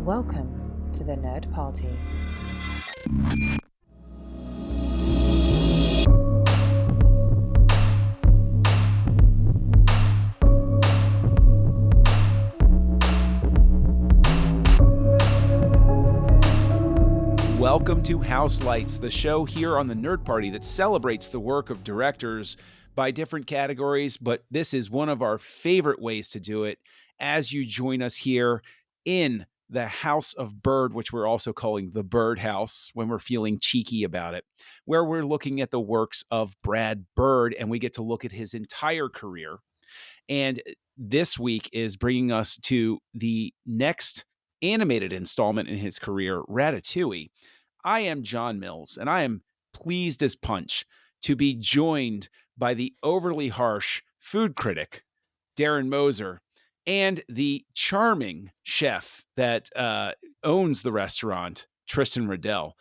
Welcome to the Nerd Party. Welcome to Houselights, the show here on the Nerd Party that celebrates the work of directors by different categories, but this is one of our favorite ways to do it as you join us here in the House of Bird, which we're also calling the Bird House when we're feeling cheeky about it, where we're looking at the works of Brad Bird and we get to look at his entire career. And this week is bringing us to the next animated installment in his career, Ratatouille. I am John Mills, and I am pleased as punch to be joined by the overly harsh food critic, Darren Moser, and the charming chef that owns the restaurant, Tristan Riddell.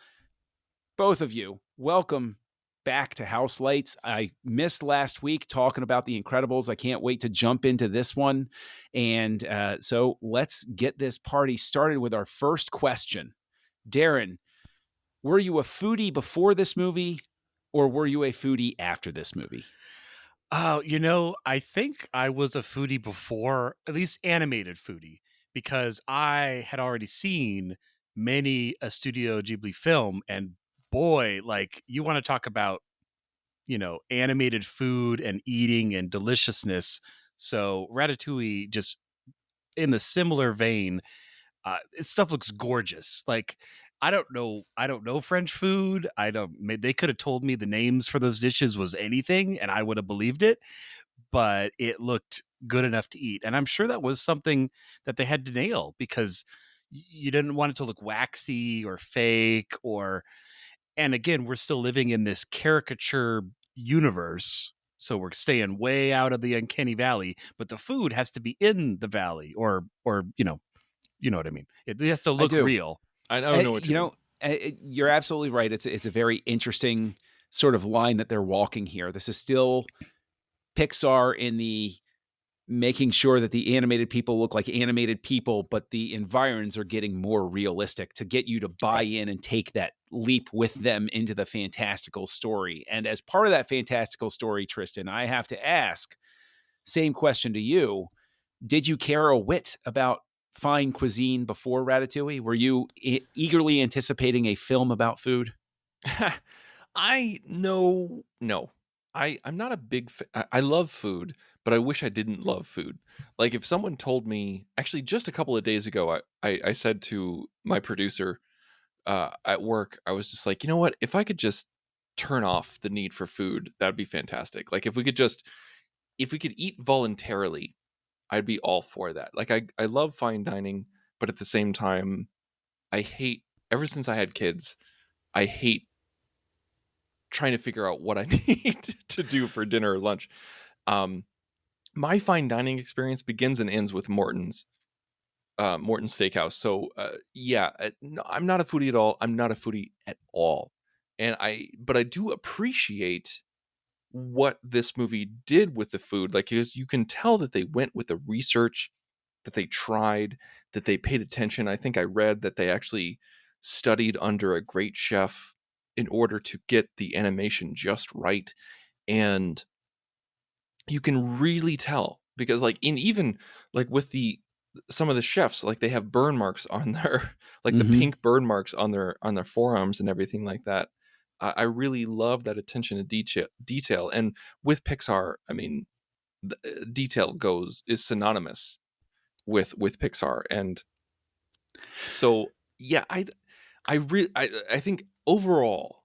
Both of you, welcome back to Houselights. I missed last week talking about The Incredibles. I can't wait to jump into this one. And so let's get this party started with our first question. Darren, were you a foodie before this movie or were you a foodie after this movie? I think I was a foodie before, at least animated foodie, because I had already seen many a Studio Ghibli film. And boy, like, you want to talk about, animated food and eating and deliciousness. So Ratatouille, just in the similar vein, stuff looks gorgeous. Like, I don't know French food. They could have told me the names for those dishes was anything and I would have believed it, but it looked good enough to eat. And I'm sure that was something that they had to nail because you didn't want it to look waxy or fake and again, we're still living in this caricature universe. So we're staying way out of the uncanny valley, but the food has to be in the valley or you know what I mean? It has to look real. I don't know what you mean. You're absolutely right. It's a very interesting sort of line that they're walking here. This is still Pixar in the making sure that the animated people look like animated people, but the environs are getting more realistic to get you to buy in and take that leap with them into the fantastical story. And as part of that fantastical story, Tristan, I have to ask, same question to you. Did you care a whit about fine cuisine before Ratatouille? Were you eagerly anticipating a film about food? No. I'm not a big I love food, but I wish I didn't love food. Like, if someone told me, actually just a couple of days ago, I said to my producer at work, I was just like, you know what? If I could just turn off the need for food, that'd be fantastic. Like, if we could eat voluntarily, I'd be all for that. Like, I love fine dining, but at the same time, ever since I had kids, I hate trying to figure out what I need to do for dinner or lunch. My fine dining experience begins and ends with Morton's Steakhouse. So no, I'm not a foodie at all. I'm not a foodie at all. But I do appreciate what this movie did with the food. Like, because you can tell that they went with the research, that they tried, that they paid attention. I think I read that they actually studied under a great chef in order to get the animation just right. And you can really tell because, like, even like with some of the chefs, like, they have burn marks on their like the pink burn marks on their forearms and everything like that. I really love that attention to detail. And with Pixar, I mean, detail is synonymous with Pixar. And so, yeah, I think overall,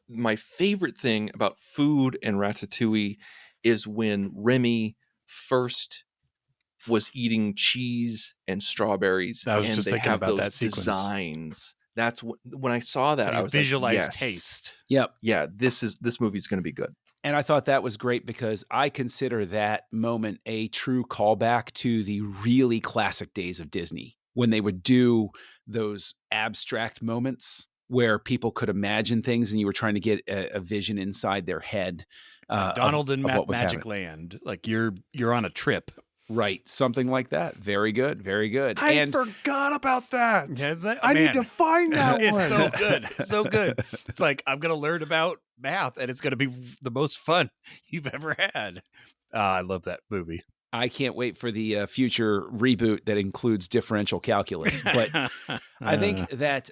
my favorite thing about food and Ratatouille is when Remy first was eating cheese and strawberries. I was and just they thinking have about those that sequence. Designs. That's when I saw that, I was visualize like, yes, taste. Yep. Yeah, this movie's going to be good. And I thought that was great because I consider that moment a true callback to the really classic days of Disney when they would do those abstract moments where people could imagine things and you were trying to get a vision inside their head. Donald and what was Magic happening. Land, like you're on a trip. Right. Something like that. Very good. Very good. I And forgot about that. I need to find that it's one. so good. So good. It's like, I'm going to learn about math and it's going to be the most fun you've ever had. I love that movie. I can't wait for the future reboot that includes differential calculus. But I think that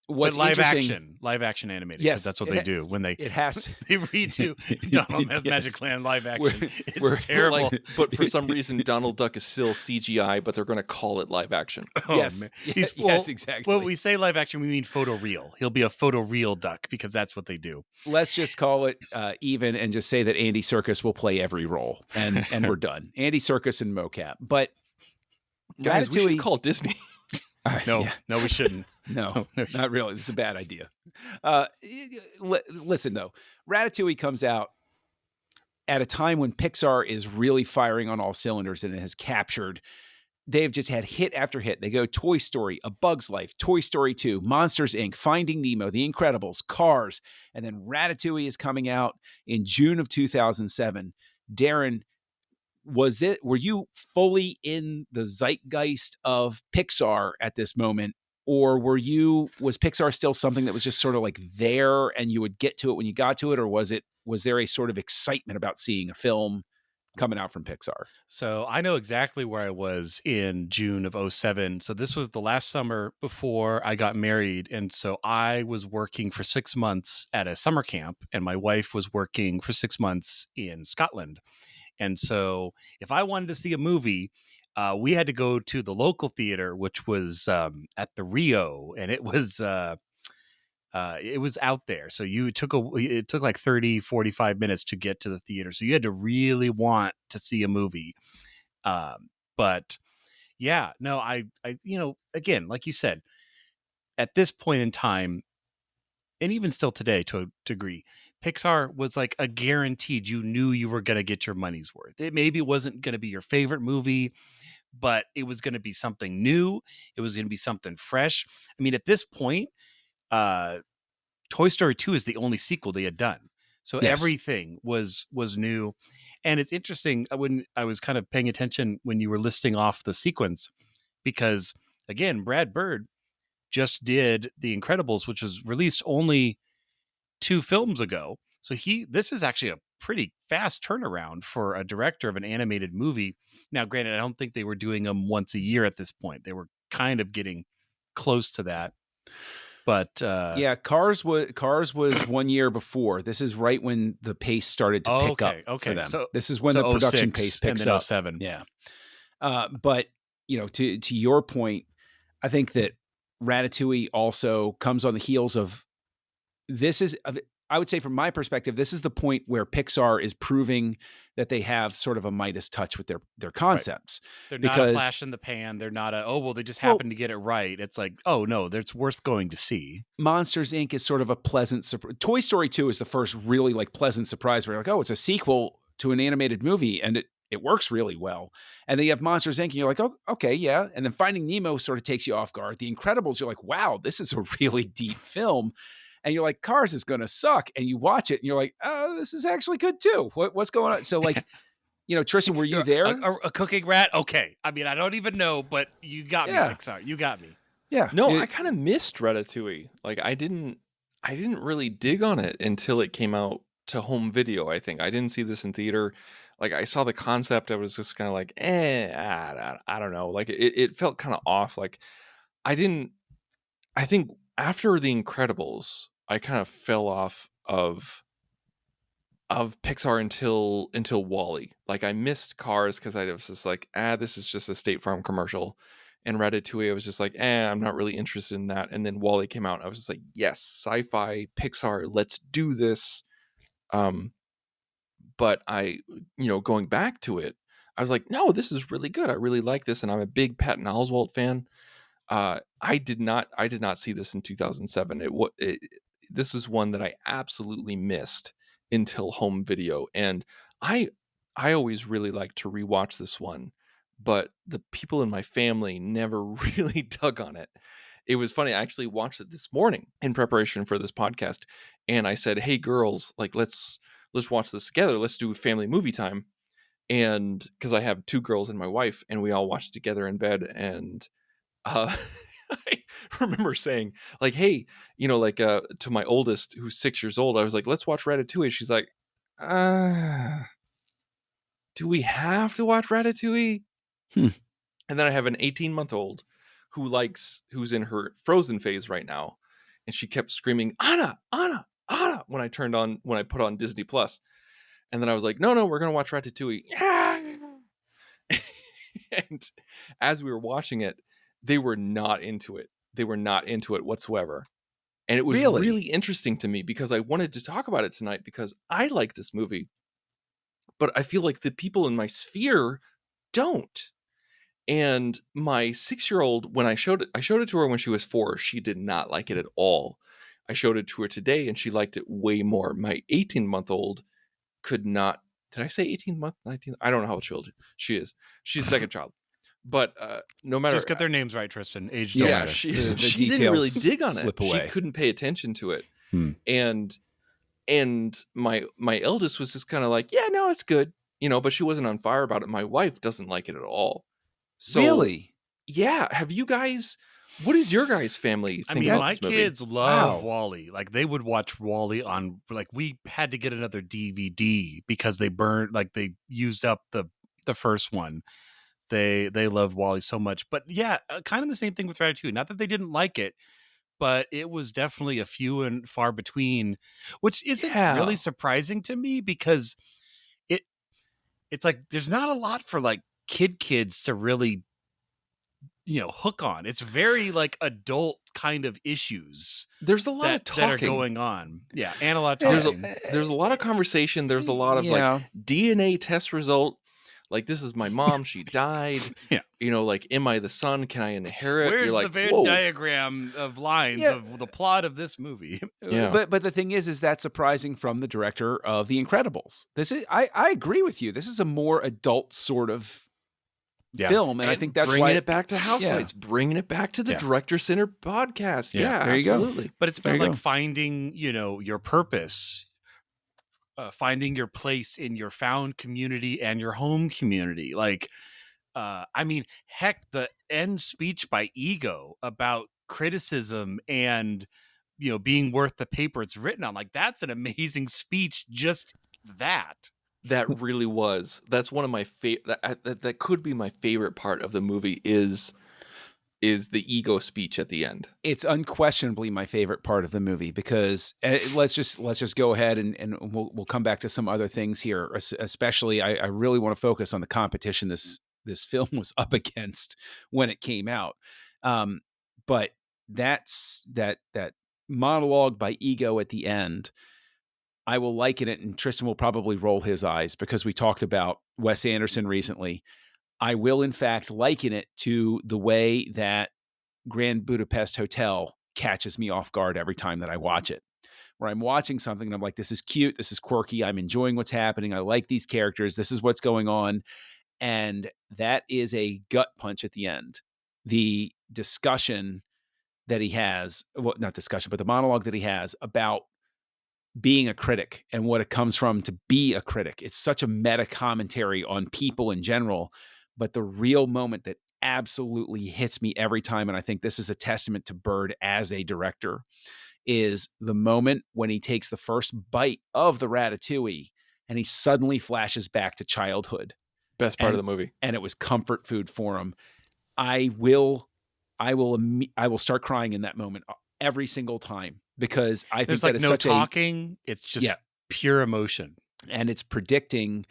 what's live interesting, action animated. Yes, That's what they do when they it has they redo Donald Yes. Magic Land live action. We're It's terrible. But for some reason, Donald Duck is still CGI, but they're going to call it live action. Yes. Man. Yes, exactly. When we say live action, we mean photoreal. He'll be a photoreal duck because that's what they do. Let's just call it even and just say that Andy Serkis will play every role, and we're done. Andy Serkis and mocap. But Guys, we Ratatouille, should call Disney. No, we shouldn't. No, not really. It's a bad idea. Listen, though, Ratatouille comes out at a time when Pixar is really firing on all cylinders and it has captured. They've just had hit after hit. They go Toy Story, A Bug's Life, Toy Story 2, Monsters, Inc., Finding Nemo, The Incredibles, Cars, and then Ratatouille is coming out in June of 2007. Darren, were you fully in the zeitgeist of Pixar at this moment, or was Pixar still something that was just sort of like there and you would get to it when you got to it, or was there a sort of excitement about seeing a film coming out from Pixar? So I know exactly where I was in June of 2007. So this was the last summer before I got married. And so I was working for 6 months at a summer camp, and my wife was working for 6 months in Scotland. And so if I wanted to see a movie, we had to go to the local theater, which was at the Rio, and it was out there. So it took like 30, 45 minutes to get to the theater. So you had to really want to see a movie. But yeah, no, I, again, like you said, at this point in time, and even still today to a degree, Pixar was like a guaranteed. You knew you were going to get your money's worth. It maybe wasn't going to be your favorite movie, but it was going to be something new. It was going to be something fresh. I mean, at this point, Toy Story 2 is the only sequel they had done. So Yes. Everything was new. And it's interesting when I was kind of paying attention when you were listing off the sequence, because again, Brad Bird just did The Incredibles, which was released only 2 films ago. So this is actually a pretty fast turnaround for a director of an animated movie. Now, granted, I don't think they were doing them once a year at this point. They were kind of getting close to that. But yeah, Cars was 1 year before. This is right when the pace started to pick up for them. So this is when the production pace picks and then up. 07. Yeah. But to your point, I think that Ratatouille also comes on the heels of I would say from my perspective, this is the point where Pixar is proving that they have sort of a Midas touch with their concepts. Right. They're not a flash in the pan. They're not they just happened to get it right. It's like, oh no, that's worth going to see. Monsters, Inc. is sort of a pleasant surprise. Toy Story 2 is the first really like pleasant surprise where you're like, oh, it's a sequel to an animated movie and it works really well. And then you have Monsters, Inc. and you're like, oh, okay, yeah. And then Finding Nemo sort of takes you off guard. The Incredibles, you're like, wow, this is a really deep film. And you're like, Cars is going to suck. And you watch it and you're like, oh, this is actually good too. What's going on? So like, Tristan, were you there? A cooking rat? Okay. I mean, I don't even know, but you got me, Pixar. You got me. Yeah. No, I kind of missed Ratatouille. Like I didn't really dig on it until it came out to home video, I think. I didn't see this in theater. Like I saw the concept. I was just kind of like, I don't know. Like it felt kind of off. Like I think after The Incredibles, I kind of fell off of Pixar until WALL-E. Like I missed Cars because I was just like, this is just a State Farm commercial. And Ratatouille, I was just like, I'm not really interested in that. And then WALL-E came out. I was just like, yes, sci-fi, Pixar, let's do this. But I, going back to it, I was like, no, this is really good. I really like this. And I'm a big Patton Oswalt fan. I did not see this in 2007. This was one that I absolutely missed until home video. And I always really like to rewatch this one, but the people in my family never really dug on it. It was funny. I actually watched it this morning in preparation for this podcast. And I said, hey girls, like, let's watch this together. Let's do family movie time. and because I have 2 girls and my wife, and we all watched together in bed, and uh, I remember saying, like, "Hey," to my oldest, who's 6 years old, I was like, "Let's watch Ratatouille." She's like, "Uh, do we have to watch Ratatouille?" Hmm. And then I have an 18-month-old who's in her Frozen phase right now, and she kept screaming, "Anna, Anna, Anna," when I put on Disney Plus. And then I was like, "No, no, we're gonna watch Ratatouille." And as we were watching it, they were not into it. They were not into it whatsoever. And it was Really? really interesting to me because I wanted to talk about it tonight because I like this movie, but I feel like the people in my sphere don't. And my 6-year-old, when I showed it to her when she was 4, she did not like it at all. I showed it to her today and she liked it way more. My 18-month-old could not. Did I say 18 month 19? I don't know how old she is. She's a second child. But no matter, Just get their names right, Tristan. Age don't Yeah, yeah, matter. the she didn't really details dig on it. slip She away. couldn't pay attention to it. Hmm. And my eldest was just kind of like, "Yeah, no, it's good," but she wasn't on fire about it. My wife doesn't like it at all. So Really? yeah, have you guys? What does your guys' family I think mean, about my this movie? kids love Wow. Wall-E. Like they would watch Wall-E on like we had to get another DVD because they used up the first one. They loved Wall-E so much. But yeah, kind of the same thing with Ratatouille. Not that they didn't like it, but it was definitely a few and far between, which isn't really Yeah, surprising to me because it it's like there's not a lot for like kids to really hook on. It's very like adult kind of issues there's a lot of that are talking. going on. Yeah, and a lot of There's a talking. there's a lot of conversation. There's a lot of like Yeah. DNA test result. Like, this is my mom. She died. Yeah. Like, am I the son? Can I inherit? You're Where's the like, Venn whoa. diagram of lines Yeah. of the plot of this movie? Yeah. But the thing is that's surprising from the director of The Incredibles. I agree with you. This is a more adult sort of Yeah. film, and I think that's bringing why it back to Houselights, bringing it back to the Yeah. Director Center podcast. Yeah. Yeah, There you go. absolutely. But it's There about you like go. finding, your purpose, finding your place in your found community and your home community. Like, I mean, heck, the end speech by Ego about criticism and being worth the paper it's written on, like that's an amazing speech. Just that. That really was. That's one of my favorite. That could be my favorite part of the movie is the ego speech at the end. It's unquestionably my favorite part of the movie because let's just go ahead and we'll come back to some other things here. Especially, I really want to focus on the competition this film was up against when it came out. But that's that monologue by Ego at the end. I will liken it, and Tristan will probably roll his eyes because we talked about Wes Anderson recently. I will, in fact, liken it to the way that Grand Budapest Hotel catches me off guard every time that I watch it, where I'm watching something and I'm like, this is cute. This is quirky. I'm enjoying what's happening. I like these characters. This is what's going on. And that is a gut punch at the end. The discussion that he has, well, not discussion, but the monologue that he has about being a critic and what it comes from to be a critic. It's such a meta commentary on people in general, but the real moment that absolutely hits me every time, and I think this is a testament to Bird as a director, is the moment when he takes the first bite of the ratatouille and he suddenly flashes back to childhood. Best part of the movie. And it was comfort food for him. I will start crying in that moment every single time because I think There's that like is no such talking. It's just pure emotion. and it's predicting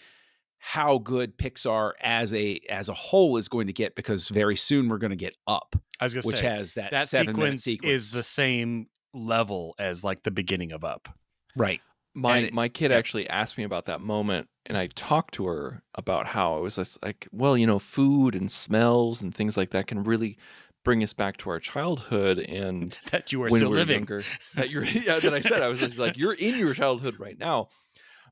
how good Pixar as a whole is going to get because very soon we're going to get Up, I was going to which say has that 7-minute sequence is the same level as like the beginning of Up. right. My kid actually asked me about that moment, and I talked to her about how it was just like, well, food and smells and things like that can really bring us back to our childhood and that you are when still we were living. younger. That I said I was just like, you're in your childhood right now.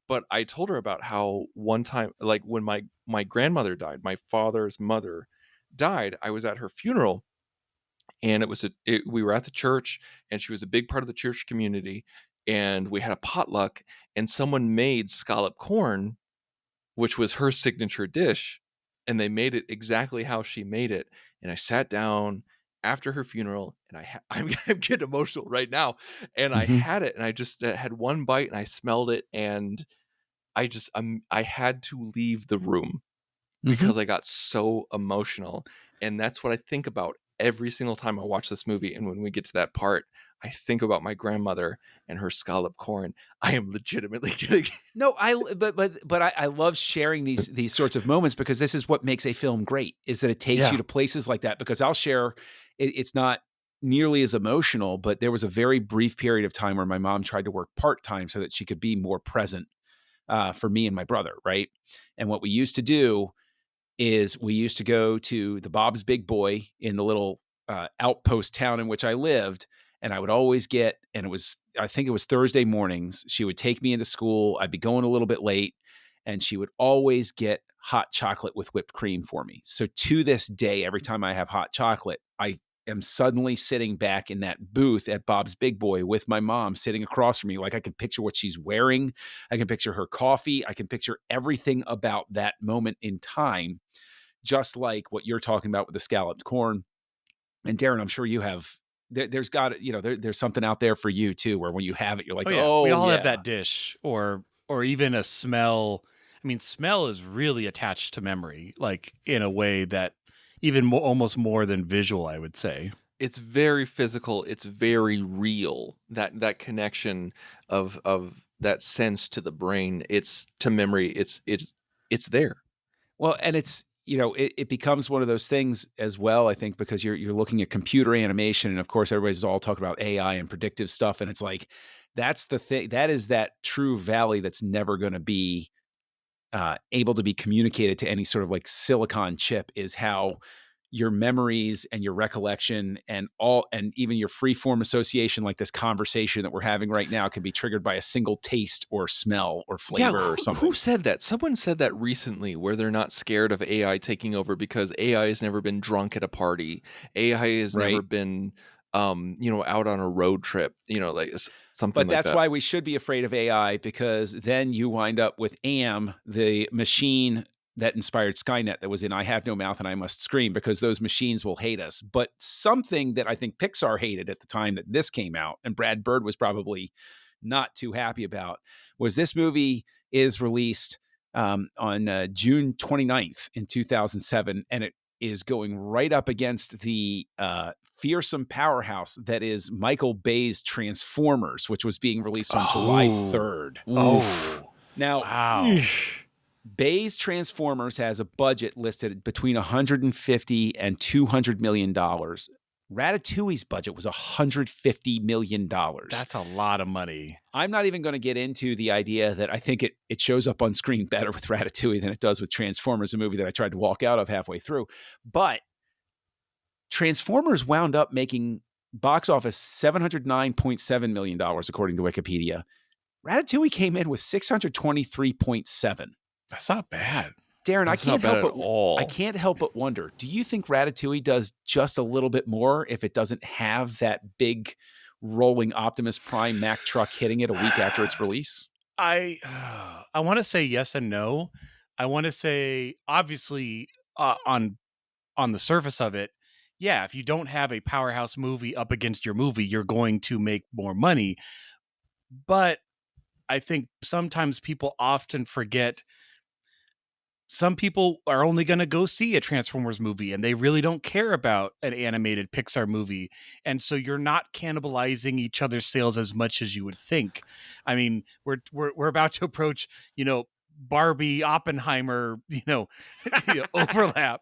But I told her about how one time, like when my grandmother died, my father's mother died, I was at her funeral, and we were at the church, and she was a big part of the church community, and we had a potluck, and someone made scallop corn which was her signature dish, and they made it exactly how she made it. And I sat down after her funeral, and I'm getting emotional right now. And I Mhm. had it, and I just had one bite, and I smelled it, and I had to leave the room Mhm. because I got so emotional. And that's what I think about every single time I watch this movie. And when we get to that part, I think about my grandmother and her scalloped corn. I am legitimately getting No, I love sharing these sorts of moments because this is what makes a film great, is that it takes you Yeah. to places like that. Because I'll share, it's not nearly as emotional, but there was a very brief period of time where my mom tried to work part-time so that she could be more present for me and my brother, right? And what we used to do is we used to go to the Bob's Big Boy in the little outpost town in which I lived. And I would always get, and I think it was Thursday mornings. She would take me into school. I'd be going a little bit late, and she would always get hot chocolate with whipped cream for me. So to this day, every time I have hot chocolate, I am suddenly sitting back in that booth at Bob's Big Boy with my mom sitting across from me. Like I can picture what she's wearing. I can picture her coffee. I can picture everything about that moment in time, just like what you're talking about with the scalloped corn. And Darren, I'm sure you have. There's got there's something out there for you too, where when you have it, you're Oh like, yeah, we oh all have yeah, that dish, or even a smell. I mean, smell is really attached to memory, like in a way that even almost more than visual, I would say. it's very physical, it's very real. That connection of that sense to the brain, it's to memory, it's there. well, and it's it becomes one of those things as well. I think because you're looking at computer animation, and of course everybody's all talking about AI and predictive stuff, and it's like that's the thing, that is that true valley that's never going to be able to be communicated to any sort of like silicon chip, is how your memories and your recollection and even your free form association, like this conversation that we're having right now, can be triggered by a single taste or smell or Yeah, flavor or who something. said that? Someone said that recently, where they're not scared of AI taking over because AI has never been drunk at a party. AI has never Right. been, out on a road trip. Like something But like that's that. why we should be afraid of AI, because then you wind up with AM, the machine that inspired Skynet, that was in I Have No Mouth and I Must Scream, because those machines will hate us. But something that I think Pixar hated at the time that this came out, and Brad Bird was probably not too happy about, was this movie is released on June 29th in 2007, and it is going right up against the fearsome powerhouse that is Michael Bay's Transformers, which was being released on July Oh, 3rd. Oof. Now, wow. Eesh. Bay's Transformers has a budget listed between 150 and 200 million dollars. Ratatouille's budget was 150 million dollars. That's a lot of money. I'm not even going to get into the idea that I think it shows up on screen better with Ratatouille than it does with Transformers, a movie that I tried to walk out of halfway through. But Transformers wound up making box office $709.7 million, according to Wikipedia. Ratatouille came in with 623.7. That's not bad. Darren, That's not bad at I all. can't help but wonder, do you think Ratatouille does just a little bit more if it doesn't have that big rolling Optimus Prime Mack truck hitting it a week after its release? I I want to say yes and no. I want to say obviously on the surface of it, yeah, if you don't have a powerhouse movie up against your movie, you're going to make more money. But I think sometimes people often forget some people are only going to go see a Transformers movie and they really don't care about an animated Pixar movie. And so you're not cannibalizing each other's sales as much as you would think. I mean, we're about to approach, Barbie Oppenheimer, overlap.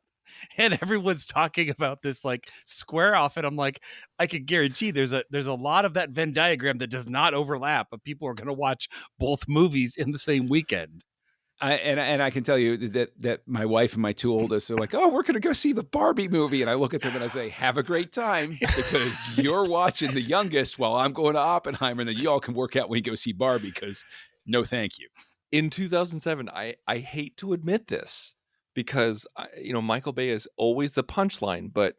And everyone's talking about this like square off, and I'm like, I can guarantee there's a lot of that Venn diagram that does not overlap, but people are going to watch both movies in the same weekend. And I can tell you that my wife and my two oldest are like, oh, we're going to go see the Barbie movie, and I look at them and I say, have a great time, because you're watching the youngest while I'm going to Oppenheimer, and then you all can work out when you go see Barbie. Because no, thank you. In 2007, I hate to admit this because Michael Bay is always the punchline, but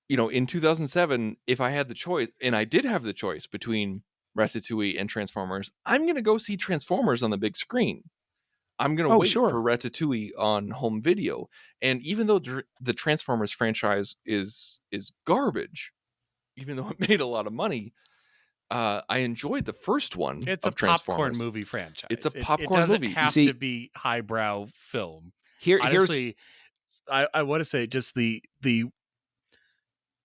in 2007, if I had the choice, and I did have the choice between Ratatouille and Transformers, I'm going to go see Transformers on the big screen. I'm going to Oh, wait sure. for Ratatouille on home video. And even though the Transformers franchise is garbage, even though it made a lot of money, I enjoyed the first one It's a of popcorn Transformers. movie franchise. It's a It popcorn doesn't movie. have See- to be highbrow film. Here's Honestly, I want to say just the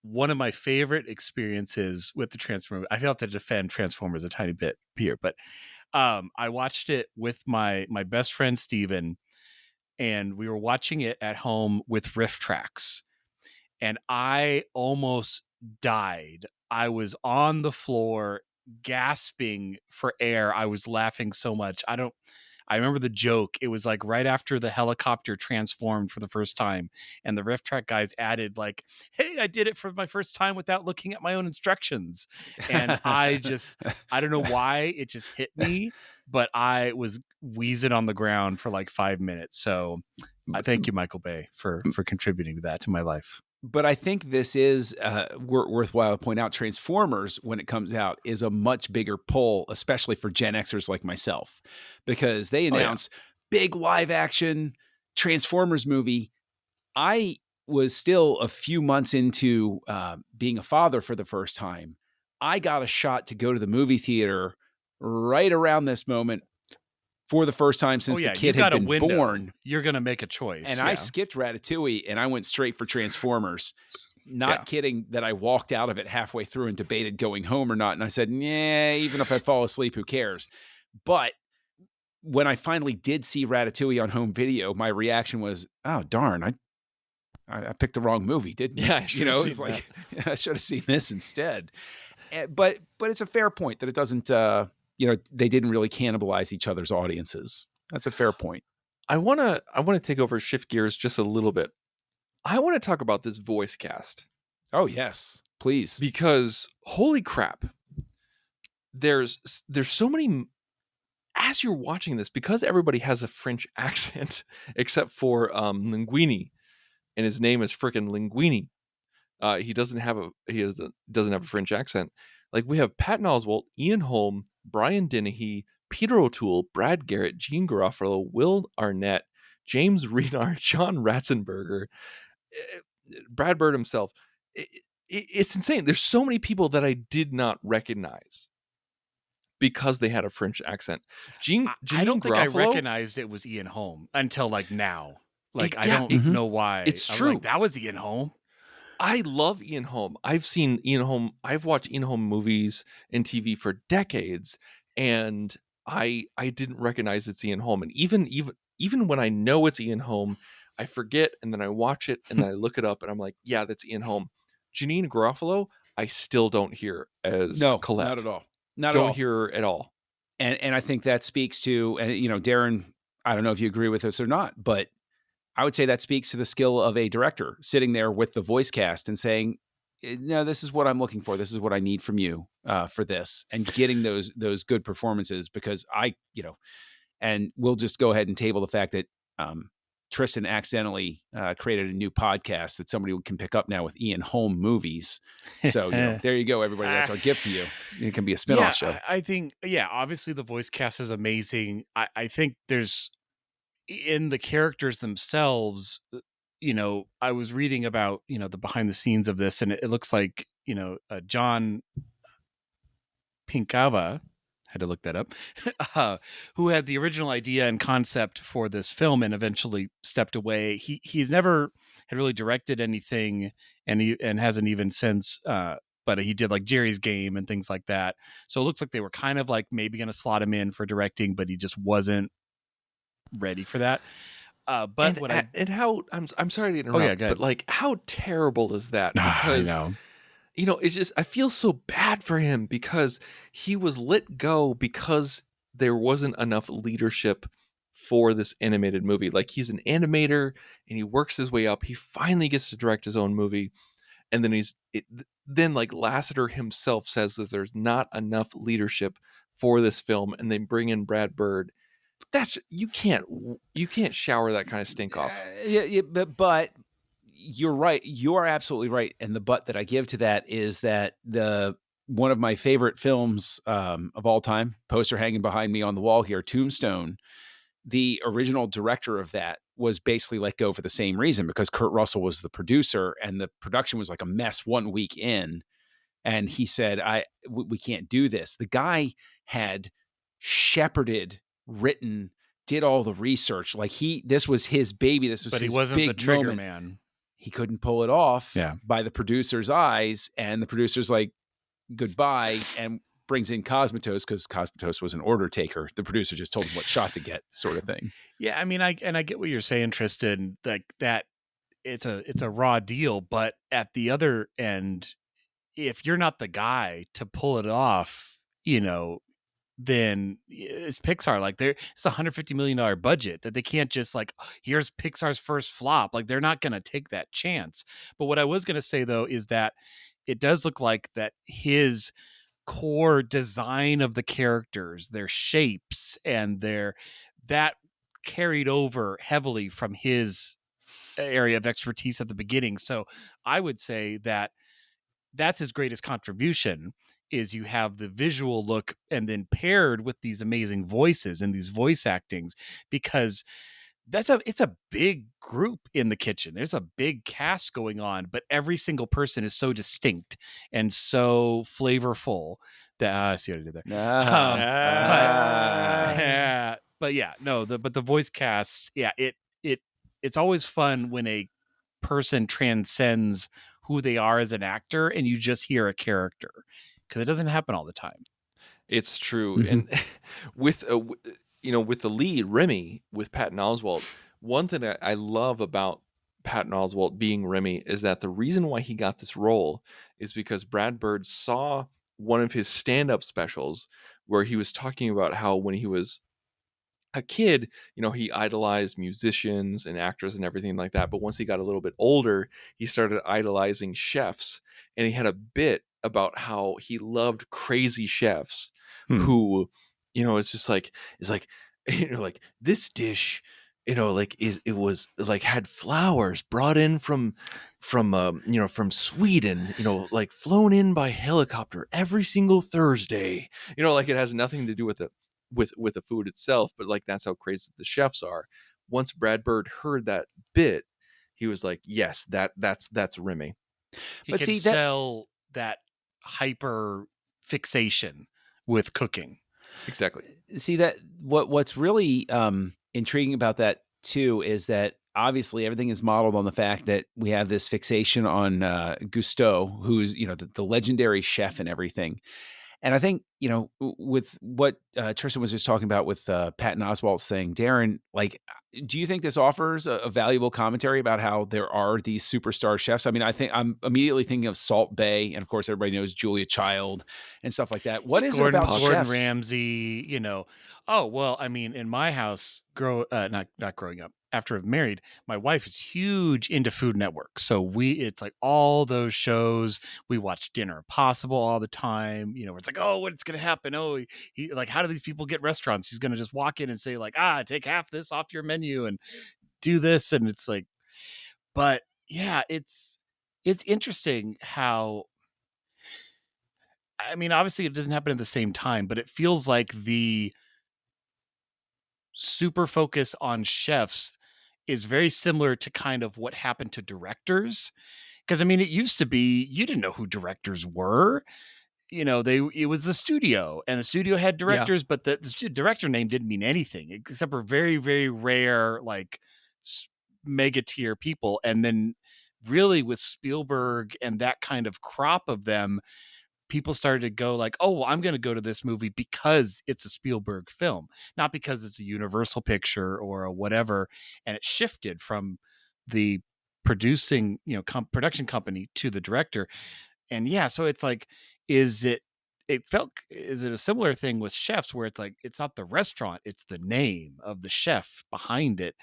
one of my favorite experiences with the Transformers. I feel like to defend Transformers a tiny bit here, but I watched it with my best friend Steven, and we were watching it at home with riff tracks, and I almost died. I was on the floor gasping for air. I was laughing so much. I remember the joke. It was like right after the helicopter transformed for the first time, and the riff track guys added like, "Hey, I did it for my first time without looking at my own instructions." And I don't know why it just hit me, but I was wheezing on the ground for like 5 minutes. So I thank you, Michael Bay, for contributing to that to my life. But I think this is worthwhile to point out. Transformers, when it comes out, is a much bigger pull, especially for Gen Xers like myself, because they announce big live action Transformers movie. I was still a few months into being a father for the first time. I got a shot to go to the movie theater right around this moment for the first time since the kid had been born. You're going to make a choice. And I skipped Ratatouille and I went straight for Transformers. Not kidding that I walked out of it halfway through and debated going home or not. And I said, yeah, even if I fall asleep, who cares? But when I finally did see Ratatouille on home video, my reaction was, oh, darn, I picked the wrong movie, didn't I? Yeah, it's like, I should have seen this instead. But it's a fair point that it doesn't, they didn't really cannibalize each other's audiences. That's a fair point. I want to take over, shift gears just a little bit. I want to talk about this voice cast. Oh, yes, please. Because holy crap, there's so many, as you're watching this, because everybody has a French accent except for Linguini, and his name is frickin' Linguini. He doesn't have a French accent. Like, we have Patton Oswalt, Ian Holm, Brian Dennehy, Peter O'Toole, Brad Garrett, Gene Garofalo, Will Arnett, James Renard, John Ratzenberger, Brad Bird himself. It's insane. There's so many people that I did not recognize because they had a French accent. I don't think I Garofalo, recognized it was Ian Holm until like now. Like, I don't know why. It's I'm true. like, that was Ian Holm. I love Ian Holm. I've seen Ian Holm. I've watched Ian Holm movies and TV for decades, and I didn't recognize it's Ian Holm. And even when I know it's Ian Holm, I forget, and then I watch it, and then I look it up, and I'm like, yeah, that's Ian Holm. Janine Garofalo, I still don't hear as Colette. Not at all. Not don't at all. hear her at all. And I think that speaks to, and Darren, I don't know if you agree with this or not, but I would say that speaks to the skill of a director sitting there with the voice cast and saying, no, this is what I'm looking for. This is what I need from you for this, and getting those good performances, because and we'll just go ahead and table the fact that Tristan accidentally created a new podcast that somebody can pick up now with Ian Holm movies. So there you go, everybody. That's our gift to you. It can be a spinoff show. I think, obviously the voice cast is amazing. I think there's, in the characters themselves, I was reading about, the behind the scenes of this, and it looks like, John Pinkava, had to look that up, who had the original idea and concept for this film and eventually stepped away. He's never had really directed anything, and hasn't even since, but he did like Jerry's Game and things like that. So it looks like they were kind of like maybe going to slot him in for directing, but he just wasn't ready for that. I'm sorry to interrupt, but like, how terrible is that? Because it's just, I feel so bad for him, because he was let go because there wasn't enough leadership for this animated movie. Like, he's an animator and he works his way up. He finally gets to direct his own movie, and then then like Lasseter himself says that there's not enough leadership for this film, and they bring in Brad Bird. That's, you can't shower that kind of stink off. But you're right. You are absolutely right. And the but that I give to that is that one of my favorite films of all time, poster hanging behind me on the wall here, Tombstone, the original director of that was basically let go for the same reason, because Kurt Russell was the producer and the production was like a mess 1 week in. And he said, we can't do this. The guy had shepherded, written, did all the research. Like this was his baby. This was But he his wasn't big the trigger moment. man. He couldn't pull it off Yeah. by the producer's eyes. And the producer's like, goodbye, and brings in Cosmatos because Cosmatos was an order taker. The producer just told him what shot to get, sort of thing. Yeah, I mean, I get what you're saying, Tristan. Like that, it's a raw deal. But at the other end, if you're not the guy to pull it off, then it's Pixar. Like it's $150 million budget that they can't just like, here's Pixar's first flop. Like they're not going to take that chance. But what I was going to say though is that it does look like that his core design of the characters, their shapes, and that carried over heavily from his area of expertise at the beginning. So I would say that that's his greatest contribution, is you have the visual look and then paired with these amazing voices and these voice actings, because it's a big group in the kitchen. There's a big cast going on, but every single person is so distinct and so flavorful that I see what I did there. But yeah, no, the voice cast, yeah, it's always fun when a person transcends who they are as an actor and you just hear a character, because it doesn't happen all the time. It's true. And with with the lead Remy, with Patton Oswalt, one thing I love about Patton Oswalt being Remy is that the reason why he got this role is because Brad Bird saw one of his stand-up specials where he was talking about how when he was a kid, he idolized musicians and actors and everything like that. But once he got a little bit older, he started idolizing chefs. And he had a bit about how he loved crazy chefs who, it's like, like this dish, it was like had flowers brought in from Sweden, like flown in by helicopter every single Thursday, like it has nothing to do with it with the food itself, but like that's how crazy the chefs are. Once Brad Bird heard that bit, he was like, yes, that's Remy. He could sell that hyper fixation with cooking. Exactly. See, that what's really intriguing about that too is that obviously everything is modeled on the fact that we have this fixation on Gusteau, who's the legendary chef and everything. And I think, with what Tristan was just talking about with Patton Oswalt saying, Darren, like, do you think this offers a valuable commentary about how there are these superstar chefs? I mean, I think I'm immediately thinking of Salt Bae, and of course, everybody knows Julia Child and stuff like that. What is it about Gordon chefs? Ramsay, Oh, well, I mean, in my house, not growing up, after I'm married, my wife is huge into Food Network. So it's like all those shows. We watch Dinner Impossible all the time. It's like, oh, what's going to happen? Oh, he like, how do these people get restaurants? He's going to just walk in and say like, take half this off your menu and do this. And it's like, but yeah, it's interesting how, I mean, obviously it doesn't happen at the same time, but it feels like the super focus on chefs is very similar to kind of what happened to directors. Because I mean, it used to be, you didn't know who directors were. It was the studio, and the studio had directors, but the director name didn't mean anything except for very, very rare, like mega tier people. And then really with Spielberg and that kind of crop of them, people started to go like, oh, well, I'm going to go to this movie because it's a Spielberg film, not because it's a Universal picture or a whatever. And it shifted from the producing, production company to the director. And yeah, so it's like, is it a similar thing with chefs where it's like, it's not the restaurant, it's the name of the chef behind it,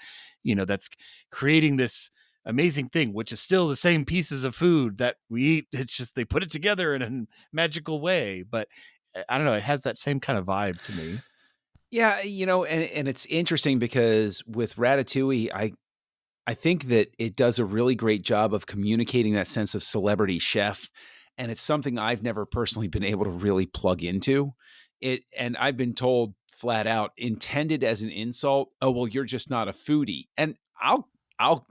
that's creating this amazing thing, which is still the same pieces of food that we eat. It's just they put it together in a magical way. But I don't know, it has that same kind of vibe to me. Yeah, and it's interesting because with Ratatouille, I think that it does a really great job of communicating that sense of celebrity chef. And it's something I've never personally been able to really plug into. and I've been told flat out, intended as an insult. Oh, well, you're just not a foodie. And I'll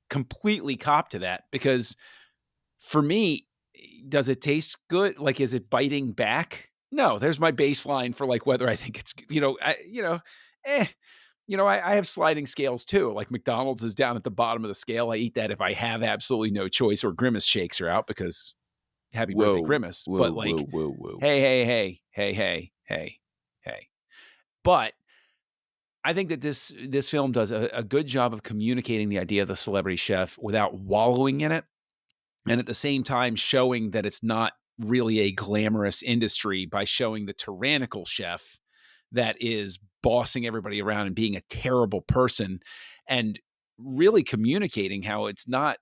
completely cop to that, because for me, does it taste good? Like, is it biting back? No, there's my baseline for like whether I think it's, eh. I have sliding scales too. Like McDonald's is down at the bottom of the scale. I eat that if I have absolutely no choice, or Grimace shakes are out because happy birthday, Whoa, Grimace. whoa, But whoa, like, whoa, whoa. hey. But I think that this film does a good job of communicating the idea of the celebrity chef without wallowing in it, and at the same time showing that it's not really a glamorous industry by showing the tyrannical chef that is bossing everybody around and being a terrible person, and really communicating how it's not.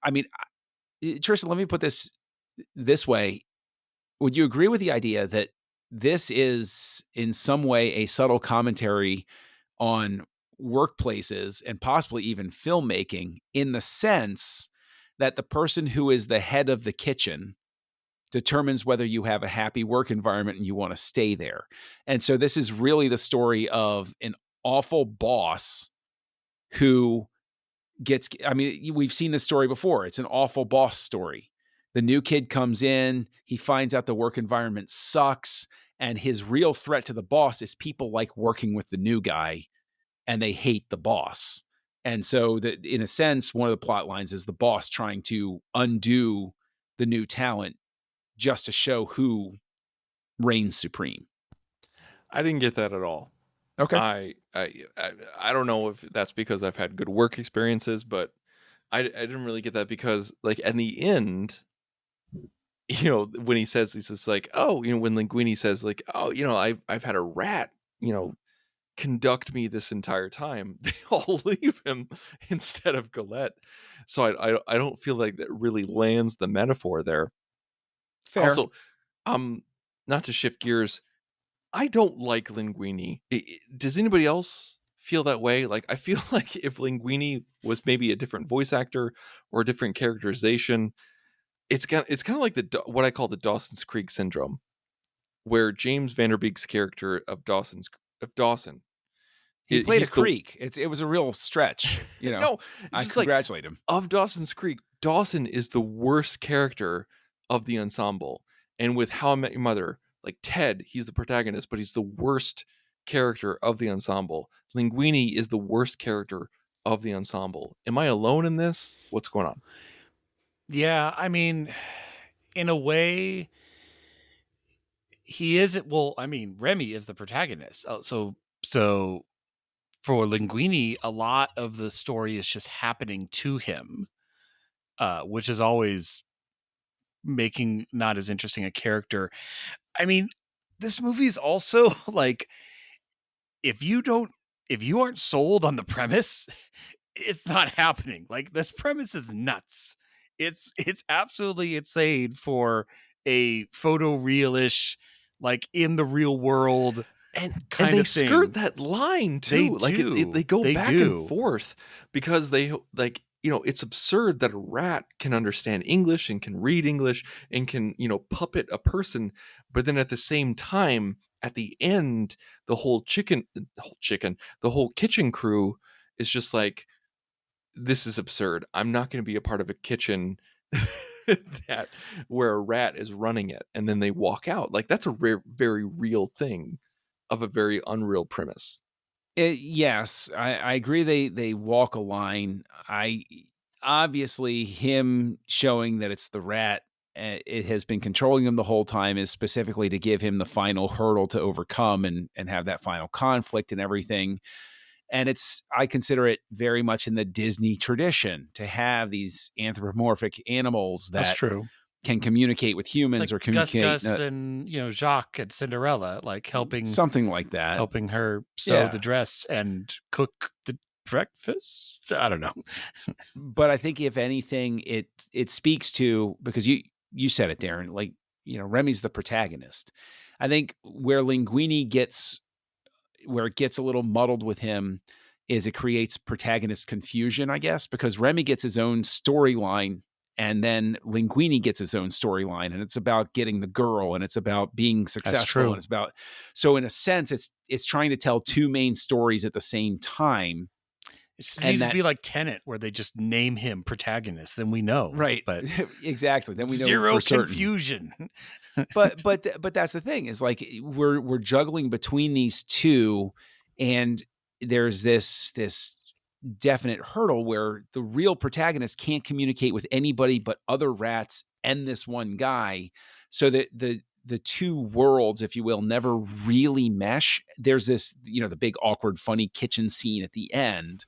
I mean, Tristan, let me put this way. Would you agree with the idea that this is in some way a subtle commentary on workplaces and possibly even filmmaking, in the sense that the person who is the head of the kitchen determines whether you have a happy work environment and you want to stay there? And so this is really the story of an awful boss who gets, I mean, we've seen this story before. It's an awful boss story. The new kid comes in, he finds out the work environment sucks, and his real threat to the boss is people like working with the new guy, and they hate the boss. And so that, in a sense, one of the plot lines is the boss trying to undo the new talent just to show who reigns supreme. I didn't get that at all. Okay. I don't know if that's because I've had good work experiences, but I didn't really get that, because like in the end, when he says, he's just like, oh, when Linguini says like, oh, I've had a rat, conduct me this entire time, they all leave him instead of Galette. So I don't feel like that really lands the metaphor there. Fair. Also, not to shift gears, I don't like Linguini. Does anybody else feel that way? Like, I feel like if Linguini was maybe a different voice actor or a different characterization, it's kind of like what I call the Dawson's Creek syndrome, where James Van Der Beek's character of Dawson, He played a he's the creek. It was a real stretch. no, it's I just like, congratulate him. of Dawson's Creek, Dawson is the worst character of the ensemble. And with How I Met Your Mother, like Ted, he's the protagonist, but he's the worst character of the ensemble. Linguini is the worst character of the ensemble. Am I alone in this? What's going on? Yeah, I mean, in a way, he is. Well, I mean, Remy is the protagonist. So for Linguini, a lot of the story is just happening to him, which is always making not as interesting a character. I mean, this movie is also like, if you aren't sold on the premise, it's not happening. Like, this premise is nuts. It's absolutely insane for a photorealish, like in the real world And kind they of skirt thing. that line They too. Like do. they go They back and do. forth, because they like, it's absurd that a rat can understand English and can read English and can, puppet a person, but then at the same time, at the end, the whole kitchen crew is just like, this is absurd. I'm not going to be a part of a kitchen that where a rat is running it, and then they walk out. Like, that's a very real thing of a very unreal premise. Yes, I agree. They walk a line. I Obviously, him showing that it's the rat, it has been controlling him the whole time, is specifically to give him the final hurdle to overcome and have that final conflict and everything. And I consider it very much in the Disney tradition to have these anthropomorphic animals That's that true. can communicate with It's humans like or Gus communicate Gus and Jacques and Cinderella, like something like that. helping her sew the Yeah. dress and cook the breakfast. I don't know. But I think if anything, it speaks to, because you said it, Darren, like, Remy's the protagonist. I think where where it gets a little muddled with him is it creates protagonist confusion, I guess, because Remy gets his own storyline And then Linguini gets his own storyline, and it's about getting the girl, and it's about being successful, true. and it's about, so in a sense, it's trying to tell two main stories at the same time. It just And needs to that- be like Tenet, where they just name him protagonist, then we know. Right. But exactly. Then we know zero for certain. confusion. but that's the thing, is like we're juggling between these two, and there's this definite hurdle where the real protagonist can't communicate with anybody but other rats and this one guy, so that the two worlds, if you will, never really mesh. There's this, the big awkward funny kitchen scene at the end,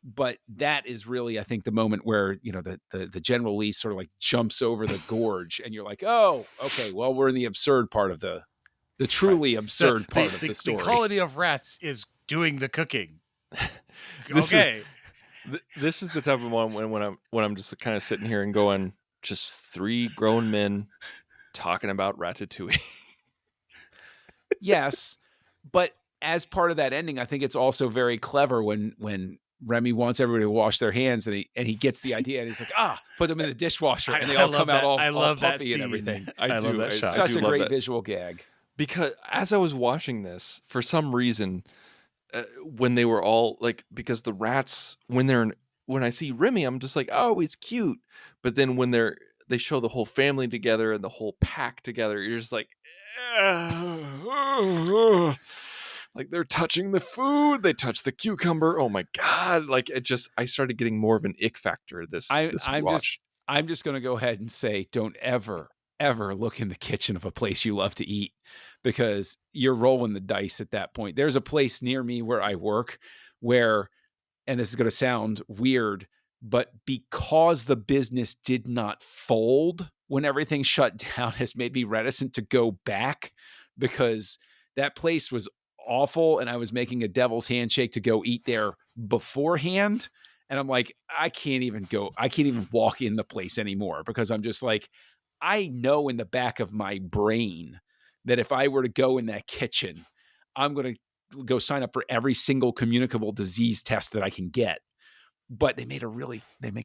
but that is really, I think, the moment where the General Lee sort of like jumps over the gorge, and you're like, oh, okay, well, we're in the absurd part of the truly absurd part of the story. The quality of rats is doing the cooking. This Okay. This is the type of one when I'm just kind of sitting here and going, just three grown men talking about Ratatouille. Yes, but as part of that ending, I think it's also very clever when Remy wants everybody to wash their hands, and he gets the idea, and he's like, put them in the dishwasher, and they all come out all puffy and everything. I love that shot. Such a great that visual gag. Because as I was watching this, for some reason, when they were all like, because the rats, when I see Remy, I'm just like, oh, he's cute. But then when they show the whole family together and the whole pack together, you're just like, like they're touching the food, they touch the cucumber. Oh my God. Like I started getting more of an ick factor this watch. I'm just going to go ahead and say, don't ever look in the kitchen of a place you love to eat, because you're rolling the dice at that point. There's a place near me where I work where, and this is going to sound weird, but because the business did not fold when everything shut down, has made me reticent to go back, because that place was awful, and I was making a devil's handshake to go eat there beforehand. And I'm like, I can't even walk in the place anymore, because I'm just like, I know in the back of my brain that if I were to go in that kitchen, I'm going to go sign up for every single communicable disease test that I can get. But they make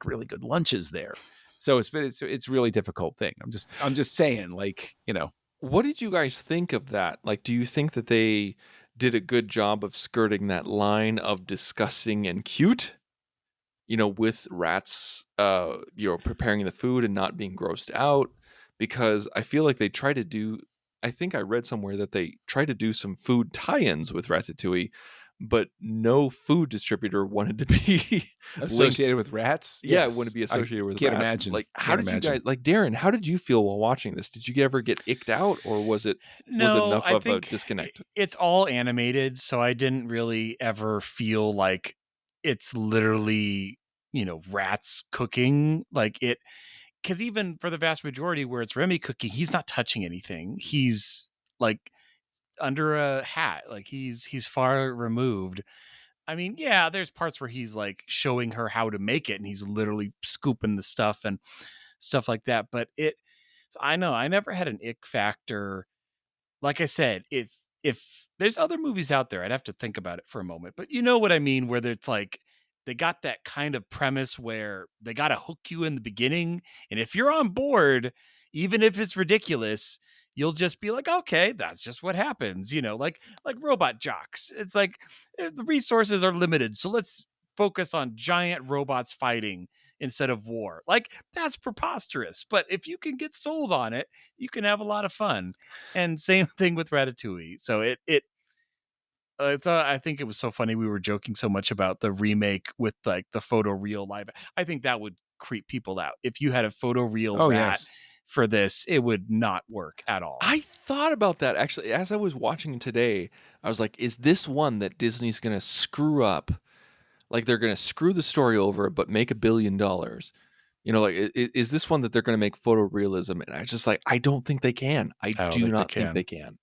really good lunches there. So it's really difficult thing. I'm just saying, like, What did you guys think of that? Like, do you think that they did a good job of skirting that line of disgusting and cute? With rats, preparing the food and not being grossed out, because I feel like I think I read somewhere that they tried to do some food tie-ins with Ratatouille, but no food distributor wanted to be associated with rats. Yeah, yes. Want to be associated with can't rats. Imagine. Like, how did you guys, like, Darren, how did you feel while watching this? Did you ever get icked out, or was it enough of a disconnect? It's all animated, so I didn't really ever feel like it's literally, rats cooking. Like it, because even for the vast majority where it's Remy cooking, he's not touching anything. He's like under a hat, like he's far removed. I mean, yeah, there's parts where he's like showing her how to make it, and he's literally scooping the stuff and stuff like that. But so I know I never had an ick factor. Like I said, if there's other movies out there, I'd have to think about it for a moment. But you know what I mean, where it's like they got that kind of premise where they got to hook you in the beginning, and if you're on board, even if it's ridiculous, you'll just be like, okay, that's just what happens, like Robot Jocks. It's like the resources are limited, so let's focus on giant robots fighting instead of war. Like, that's preposterous. But if you can get sold on it, you can have a lot of fun. And same thing with Ratatouille. So I think it was so funny. We were joking so much about the remake with like the photoreal live. I think that would creep people out. If you had a photoreal rat for this, it would not work at all. I thought about that actually as I was watching today. I was like, is this one that Disney's going to screw up? Like, they're going to screw the story over, but make $1 billion. Like, is this one that they're going to make photorealism? And I just like, I don't think they can. I do not think they can.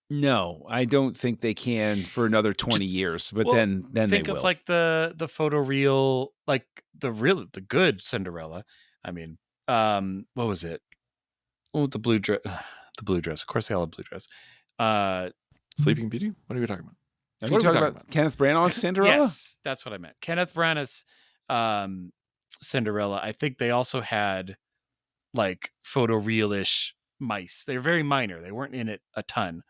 No, I don't think they can for another 20 years. But then they will. Think of like the photoreal, like the good Cinderella. I mean, what was it? Oh, the blue dress. The blue dress. Of course, they all have blue dress. Sleeping Beauty. What are we talking about? Are you talking about Kenneth Branagh's Cinderella? Yes, that's what I meant. Kenneth Branagh's Cinderella, I think they also had like photorealish mice. They're very minor. They weren't in it a ton.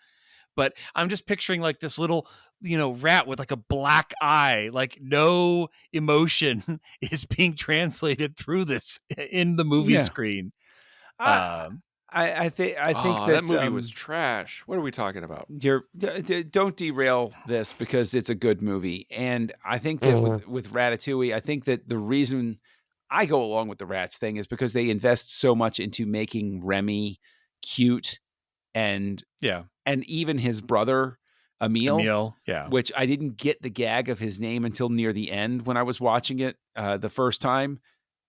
But I'm just picturing like this little, rat with like a black eye, like no emotion is being translated through this in the movie Yeah. screen. I Um, I think Oh, that that movie was trash. What are we talking about? don't derail this because it's a good movie. And I think that with Ratatouille, I think that the reason I go along with the rats thing is because they invest so much into making Remy cute and yeah, even his brother Emil, Emil. Yeah. which I didn't get the gag of his name until near the end when I was watching it the first time.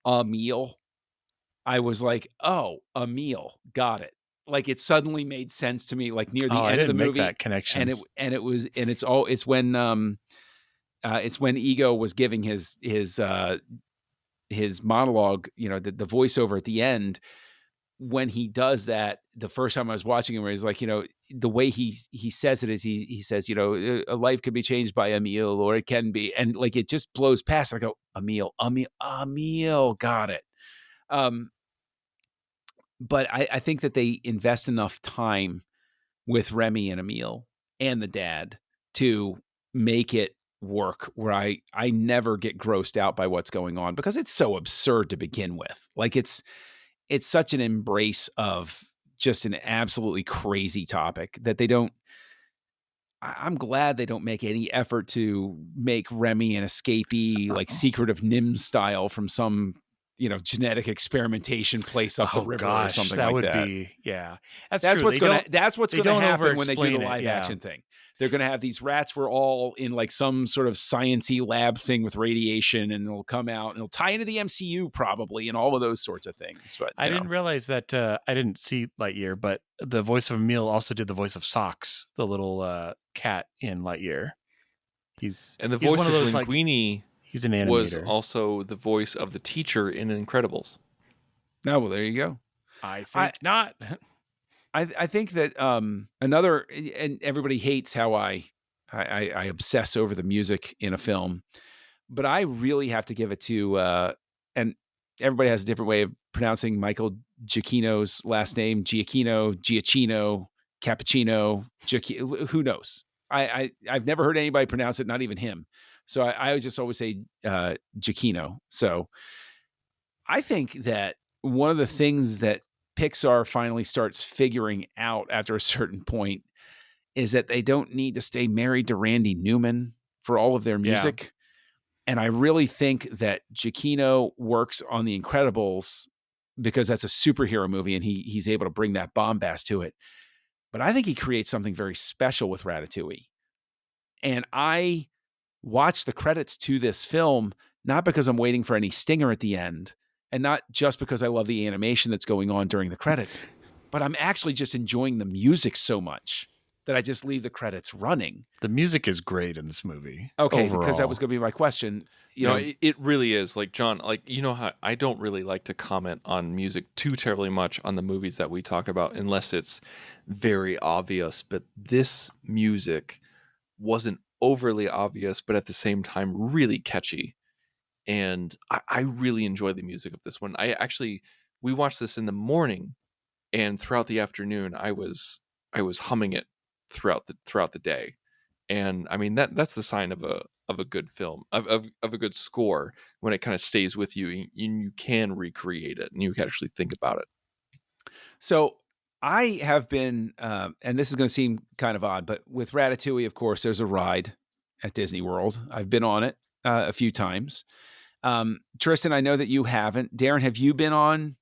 Emil. I was like, "Oh, a meal. Got it." Like, it suddenly made sense to me, like, near Oh, the I end of the didn't make movie, that connection. it's when Ego was giving his monologue, the voiceover at the end. When he does that, the first time I was watching him, where he's like, the way he says it is he says, "A life can be changed by a meal, or it can be," and, like, it just blows past. I go, a meal, got it." Um But I think that they invest enough time with Remy and Emil and the dad to make it work where I never get grossed out by what's going on because it's so absurd to begin with. Like, it's such an embrace of just an absolutely crazy topic that they don't I'm glad they don't make any effort to make Remy an escapee, like Secret of Nim style from some, genetic experimentation place up the Oh river or gosh, something that like would that. be, yeah. That's That's true. what's They gonna don't that's what's they gonna don't over happen when they do the explain it. live Yeah. action thing. They're gonna have these rats were all in like some sort of sciencey lab thing with radiation, and they'll come out and it'll tie into the MCU probably and all of those sorts of things. But I didn't realize that I didn't see Lightyear, but the voice of Emil also did the voice of Socks, the little cat in Lightyear. And the He's one voice of of those like Linguini he's an was animator. also the voice of the teacher in Incredibles. no, well, there you go. I I think not. I think that another and everybody hates how I obsess over the music in a film, but I really have to give it to and everybody has a different way of pronouncing Michael Giacchino's last name, Giacchino, Cappuccino, who knows? I've never heard anybody pronounce it, not even him. So I would just always say Giacchino. So I think that one of the things that Pixar finally starts figuring out after a certain point is that they don't need to stay married to Randy Newman for all of their Yeah. music. And I really think that Giacchino works on The Incredibles because that's a superhero movie and he's able to bring that bombast to it. But I think he creates something very special with Ratatouille. And I watch the credits to this film not because I'm waiting for any stinger at the end and not just because I love the animation that's going on during the credits, but I'm actually just enjoying the music so much that I just leave the credits running. The music is great in this movie. Okay, Overall. because that was going to be my question. It really is. Like, John, like, how I don't really like to comment on music too terribly much on the movies that we talk about unless it's very obvious. But this music wasn't overly obvious, but at the same time really catchy. And I really enjoy the music of this one. We watched this in the morning, and throughout the afternoon I was humming it throughout the day. And I mean, that's the sign of a good film, of a good score, when it kind of stays with you and you can recreate it and you can actually think about it. So I have been, and this is going to seem kind of odd, but with Ratatouille, of course, there's a ride at Disney World. I've been on it a few times. Tristan, I know that you haven't. Darren, have you been on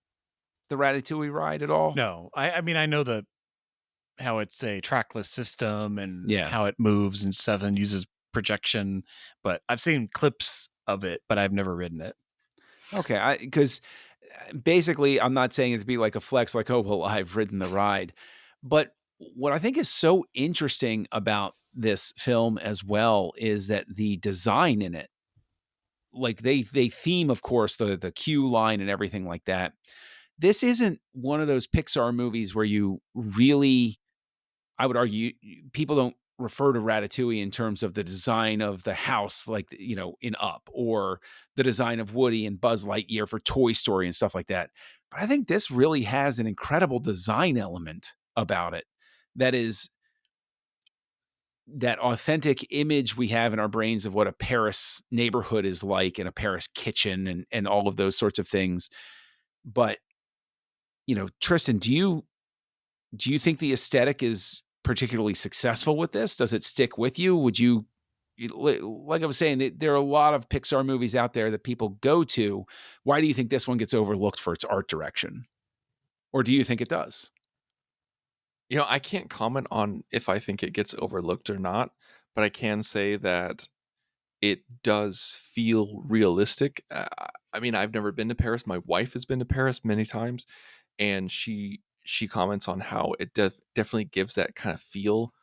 the Ratatouille ride at all? No, I mean I know how it's a trackless system and Yeah. how it moves and stuff and uses projection, but I've seen clips of it, but I've never ridden it. Okay, because basically, I'm not saying it to be like a flex, like, oh, well, I've ridden the ride. But what I think is so interesting about this film as well is that the design in it, like they theme, of course, the queue line and everything like that. This isn't one of those Pixar movies where you really, I would argue, people don't refer to Ratatouille in terms of the design of the house, like, in Up, or the design of Woody and Buzz Lightyear for Toy Story and stuff like that. But I think this really has an incredible design element about it that is that authentic image we have in our brains of what a Paris neighborhood is like, and a Paris kitchen, and all of those sorts of things. But, Tristan, do you think the aesthetic is particularly successful with this? Does it stick with you? Would you like I was saying, there are a lot of Pixar movies out there that people go to. Why do you think this one gets overlooked for its art direction? Or do you think it does? I can't comment on if I think it gets overlooked or not, but I can say that it does feel realistic. I mean, I've never been to Paris. My wife has been to Paris many times, and she comments on how it definitely gives that kind of feel.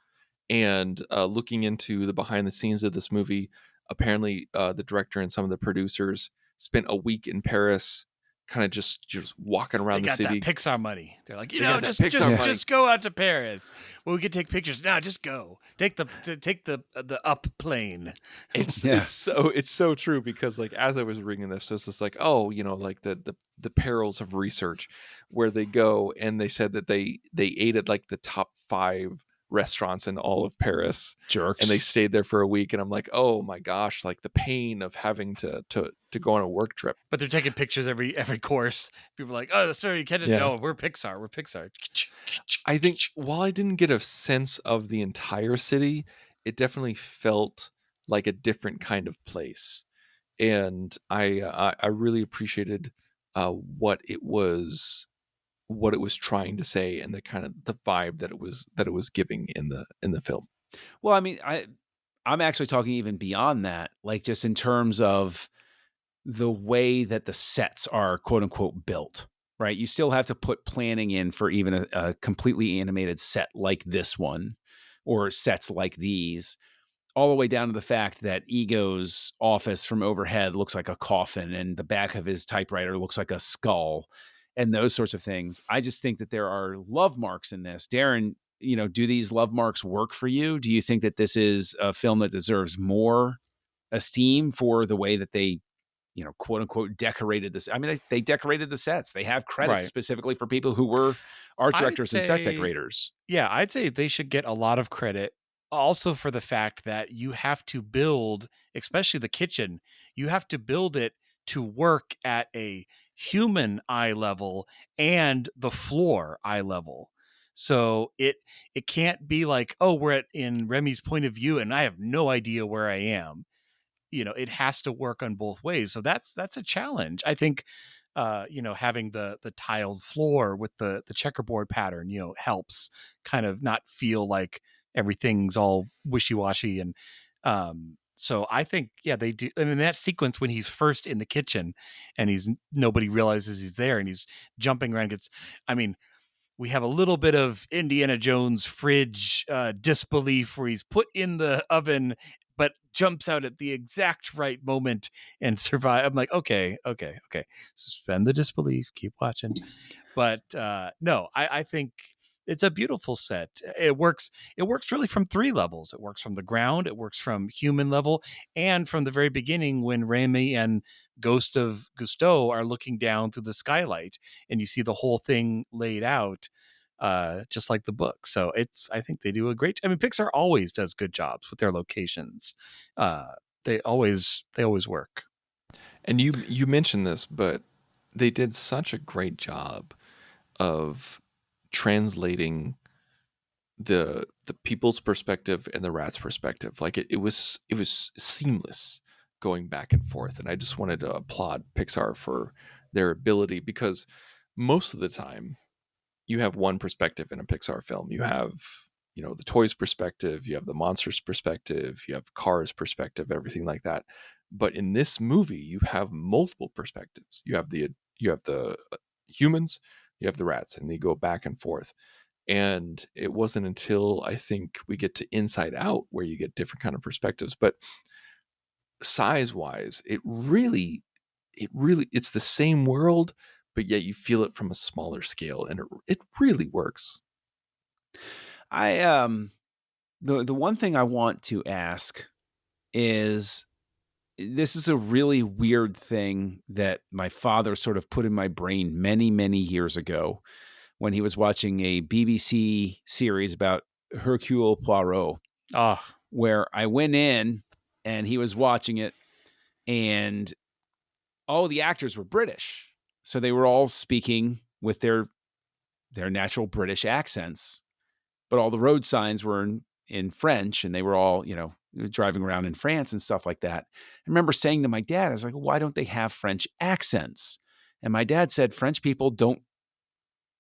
And looking into the behind the scenes of this movie, apparently the director and some of the producers spent a week in Paris, kind of just walking They around the got that city. Pixar money. They're like, They got that just Pixar money. just go out to Paris. Well, we could take pictures. No, just go. Take the up plane. Yeah. It's so true, because like as I was reading this, it's just like, oh, like the perils of research, where they go and they said that they ate at like the top 5 restaurants in all of Paris, Jerks. and they stayed there for a week, and I'm like, oh my gosh, like the pain of having to go on a work trip. But they're taking pictures every course. People are like, oh, sorry, you can't. Yeah. No, we're Pixar. We're Pixar. I think while I didn't get a sense of the entire city, it definitely felt like a different kind of place, and I really appreciated what it was trying to say, and the kind of the vibe that it was giving in the film. Well, I mean, I'm actually talking even beyond that, like just in terms of the way that the sets are quote unquote built, right? You still have to put planning in for even a completely animated set like this one, or sets like these, all the way down to the fact that Ego's office from overhead looks like a coffin, and the back of his typewriter looks like a skull, and those sorts of things. I just think that there are love marks in this. Darren, do these love marks work for you? Do you think that this is a film that deserves more esteem for the way that they, quote unquote, decorated this? I mean, they decorated the sets. They have credits Right. specifically for people who were art I'd directors and set say- decorators. Yeah, I'd say they should get a lot of credit. Also, for the fact that you have to build, especially the kitchen, you have to build it to work at a human eye level and the floor eye level. So it can't be like, oh, we're in Remy's point of view and I have no idea where I am. It has to work on both ways. So that's a challenge. I think having the tiled floor with the checkerboard pattern, helps kind of not feel like everything's all wishy-washy. And so I think, yeah, they do. I mean, that sequence when he's first in the kitchen and nobody realizes he's there and he's jumping around, we have a little bit of Indiana Jones fridge disbelief, where he's put in the oven but jumps out at the exact right moment and survive. I'm like, okay. Suspend the disbelief, keep watching. But no, I think it's a beautiful set. It works really from 3 levels. It works from the ground, it works from human level, and from the very beginning when Remy and Ghost of Gusteau are looking down through the skylight and you see the whole thing laid out, just like the book. So I think they do a great. I mean, Pixar always does good jobs with their locations. They always work. And you mentioned this, but they did such a great job of translating the people's perspective and the rat's perspective. Like it was seamless going back and forth. And I just wanted to applaud Pixar for their ability, because most of the time you have one perspective in a Pixar film. You have, the toys perspective, you have the monsters perspective, you have Cars perspective, everything like that. But in this movie, you have multiple perspectives. You have the humans, you have the rats, and they go back and forth. And it wasn't until I think we get to Inside Out where you get different kind of perspectives. But size wise, it's the same world, but yet you feel it from a smaller scale, and it really works. I The one thing I want to ask is, this is a really weird thing that my father sort of put in my brain many, many years ago when he was watching a BBC series about Hercule Poirot, Oh, where I went in and he was watching it, and all the actors were British. So they were all speaking with their natural British accents, but all the road signs were in French, and they were all, driving around in France and stuff like that. I remember saying to my dad, I was like, why don't they have French accents? And my dad said, French people don't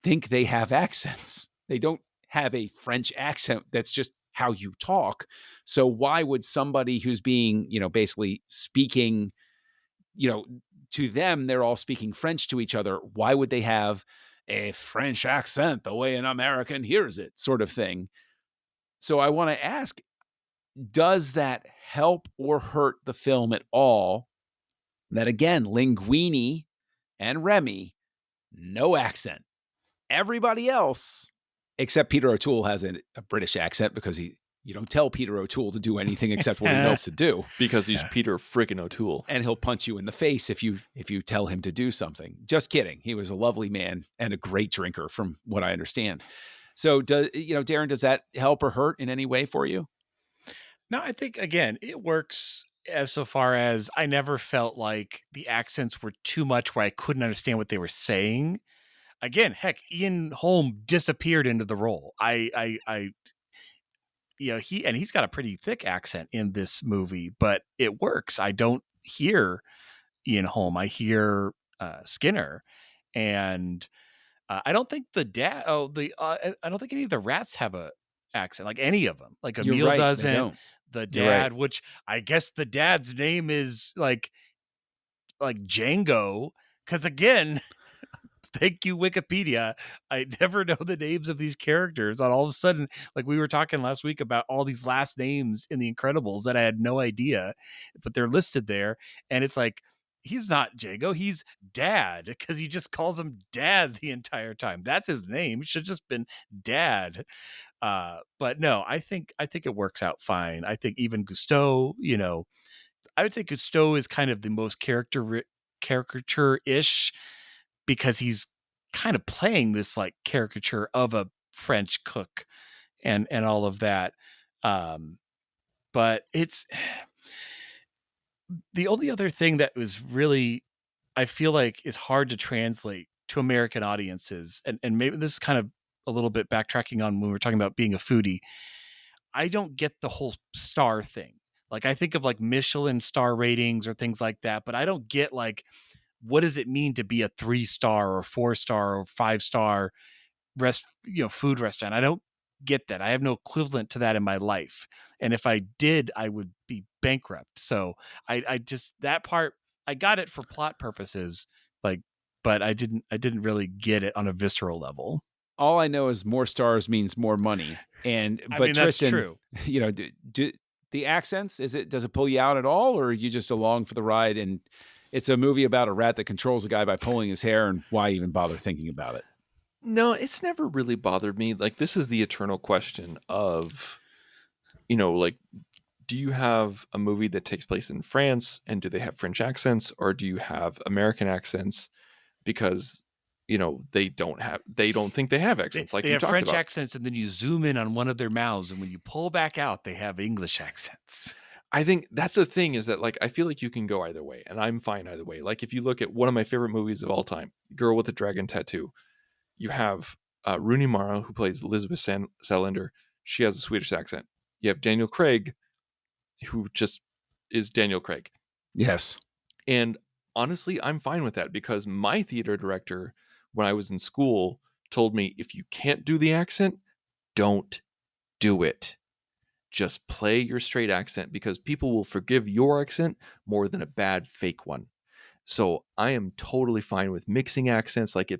think they have accents. They don't have a French accent. That's just how you talk. So why would somebody who's being, basically speaking, you know, to them, they're all speaking French to each other. Why would they have a French accent the way an American hears it, sort of thing? So I want to ask, does that help or hurt the film at all? That again, Linguini and Remy, no accent. Everybody else, except Peter O'Toole, has a British accent, because you don't tell Peter O'Toole to do anything except what he knows to do. Because he's Peter friggin' O'Toole. And he'll punch you in the face if you tell him to do something. Just kidding. He was a lovely man and a great drinker, from what I understand. So, Darren, does that help or hurt in any way for you? No, I think, again, it works as so far as I never felt like the accents were too much where I couldn't understand what they were saying. Again, heck, Ian Holm disappeared into the role. He's got a pretty thick accent in this movie, but it works. I don't hear Ian Holm. I hear Skinner, and I don't think the dad. I don't think any of the rats have a accent, like any of them. Like You're Emil right, they doesn't. don't. The You're right. dad, which I guess the dad's name is like Django, because again, thank you, Wikipedia. I never know the names of these characters. And all of a sudden, like we were talking last week about all these last names in The Incredibles that I had no idea, but they're listed there. And it's like, he's not Django, he's Dad, because he just calls him Dad the entire time. That's his name. It should have just been Dad. But no, I think it works out fine. I think even Gusteau, I would say Gusteau is kind of the most caricature-ish, because he's kind of playing this like caricature of a French cook and all of that. But it's the only other thing that was really, I feel like, is hard to translate to American audiences. And maybe this is kind of a little bit backtracking on when we're talking about being a foodie. I don't get the whole star thing. Like, I think of like Michelin star ratings or things like that, but I don't get like, what does it mean to be a 3-star or 4-star or 5-star food restaurant? I don't get that. I have no equivalent to that in my life. And if I did, I would be bankrupt. So I just, that part, I got it for plot purposes, like, but I didn't really get it on a visceral level. All I know is more stars means more money. But that's Tristan, true. Do the accents, does it pull you out at all, or are you just along for the ride? And it's a movie about a rat that controls a guy by pulling his hair, and why even bother thinking about it? No, it's never really bothered me. Like, this is the eternal question of, like, do you have a movie that takes place in France, and do they have French accents, or do you have American accents? Because they don't think they have accents. Like they you have talked French about. accents, and then you zoom in on one of their mouths, and when you pull back out, they have English accents. I think that's the thing, is that, like, I feel like you can go either way, and I'm fine either way. Like, if you look at one of my favorite movies of all time, Girl with a Dragon Tattoo, you have Rooney Mara, who plays Elizabeth Salander. She has a Swedish accent. You have Daniel Craig, who just is Daniel Craig. Yes. And honestly, I'm fine with that, because my theater director, when I was in school, told me, if you can't do the accent, don't do it. Just play your straight accent, because people will forgive your accent more than a bad fake one. So I am totally fine with mixing accents. Like,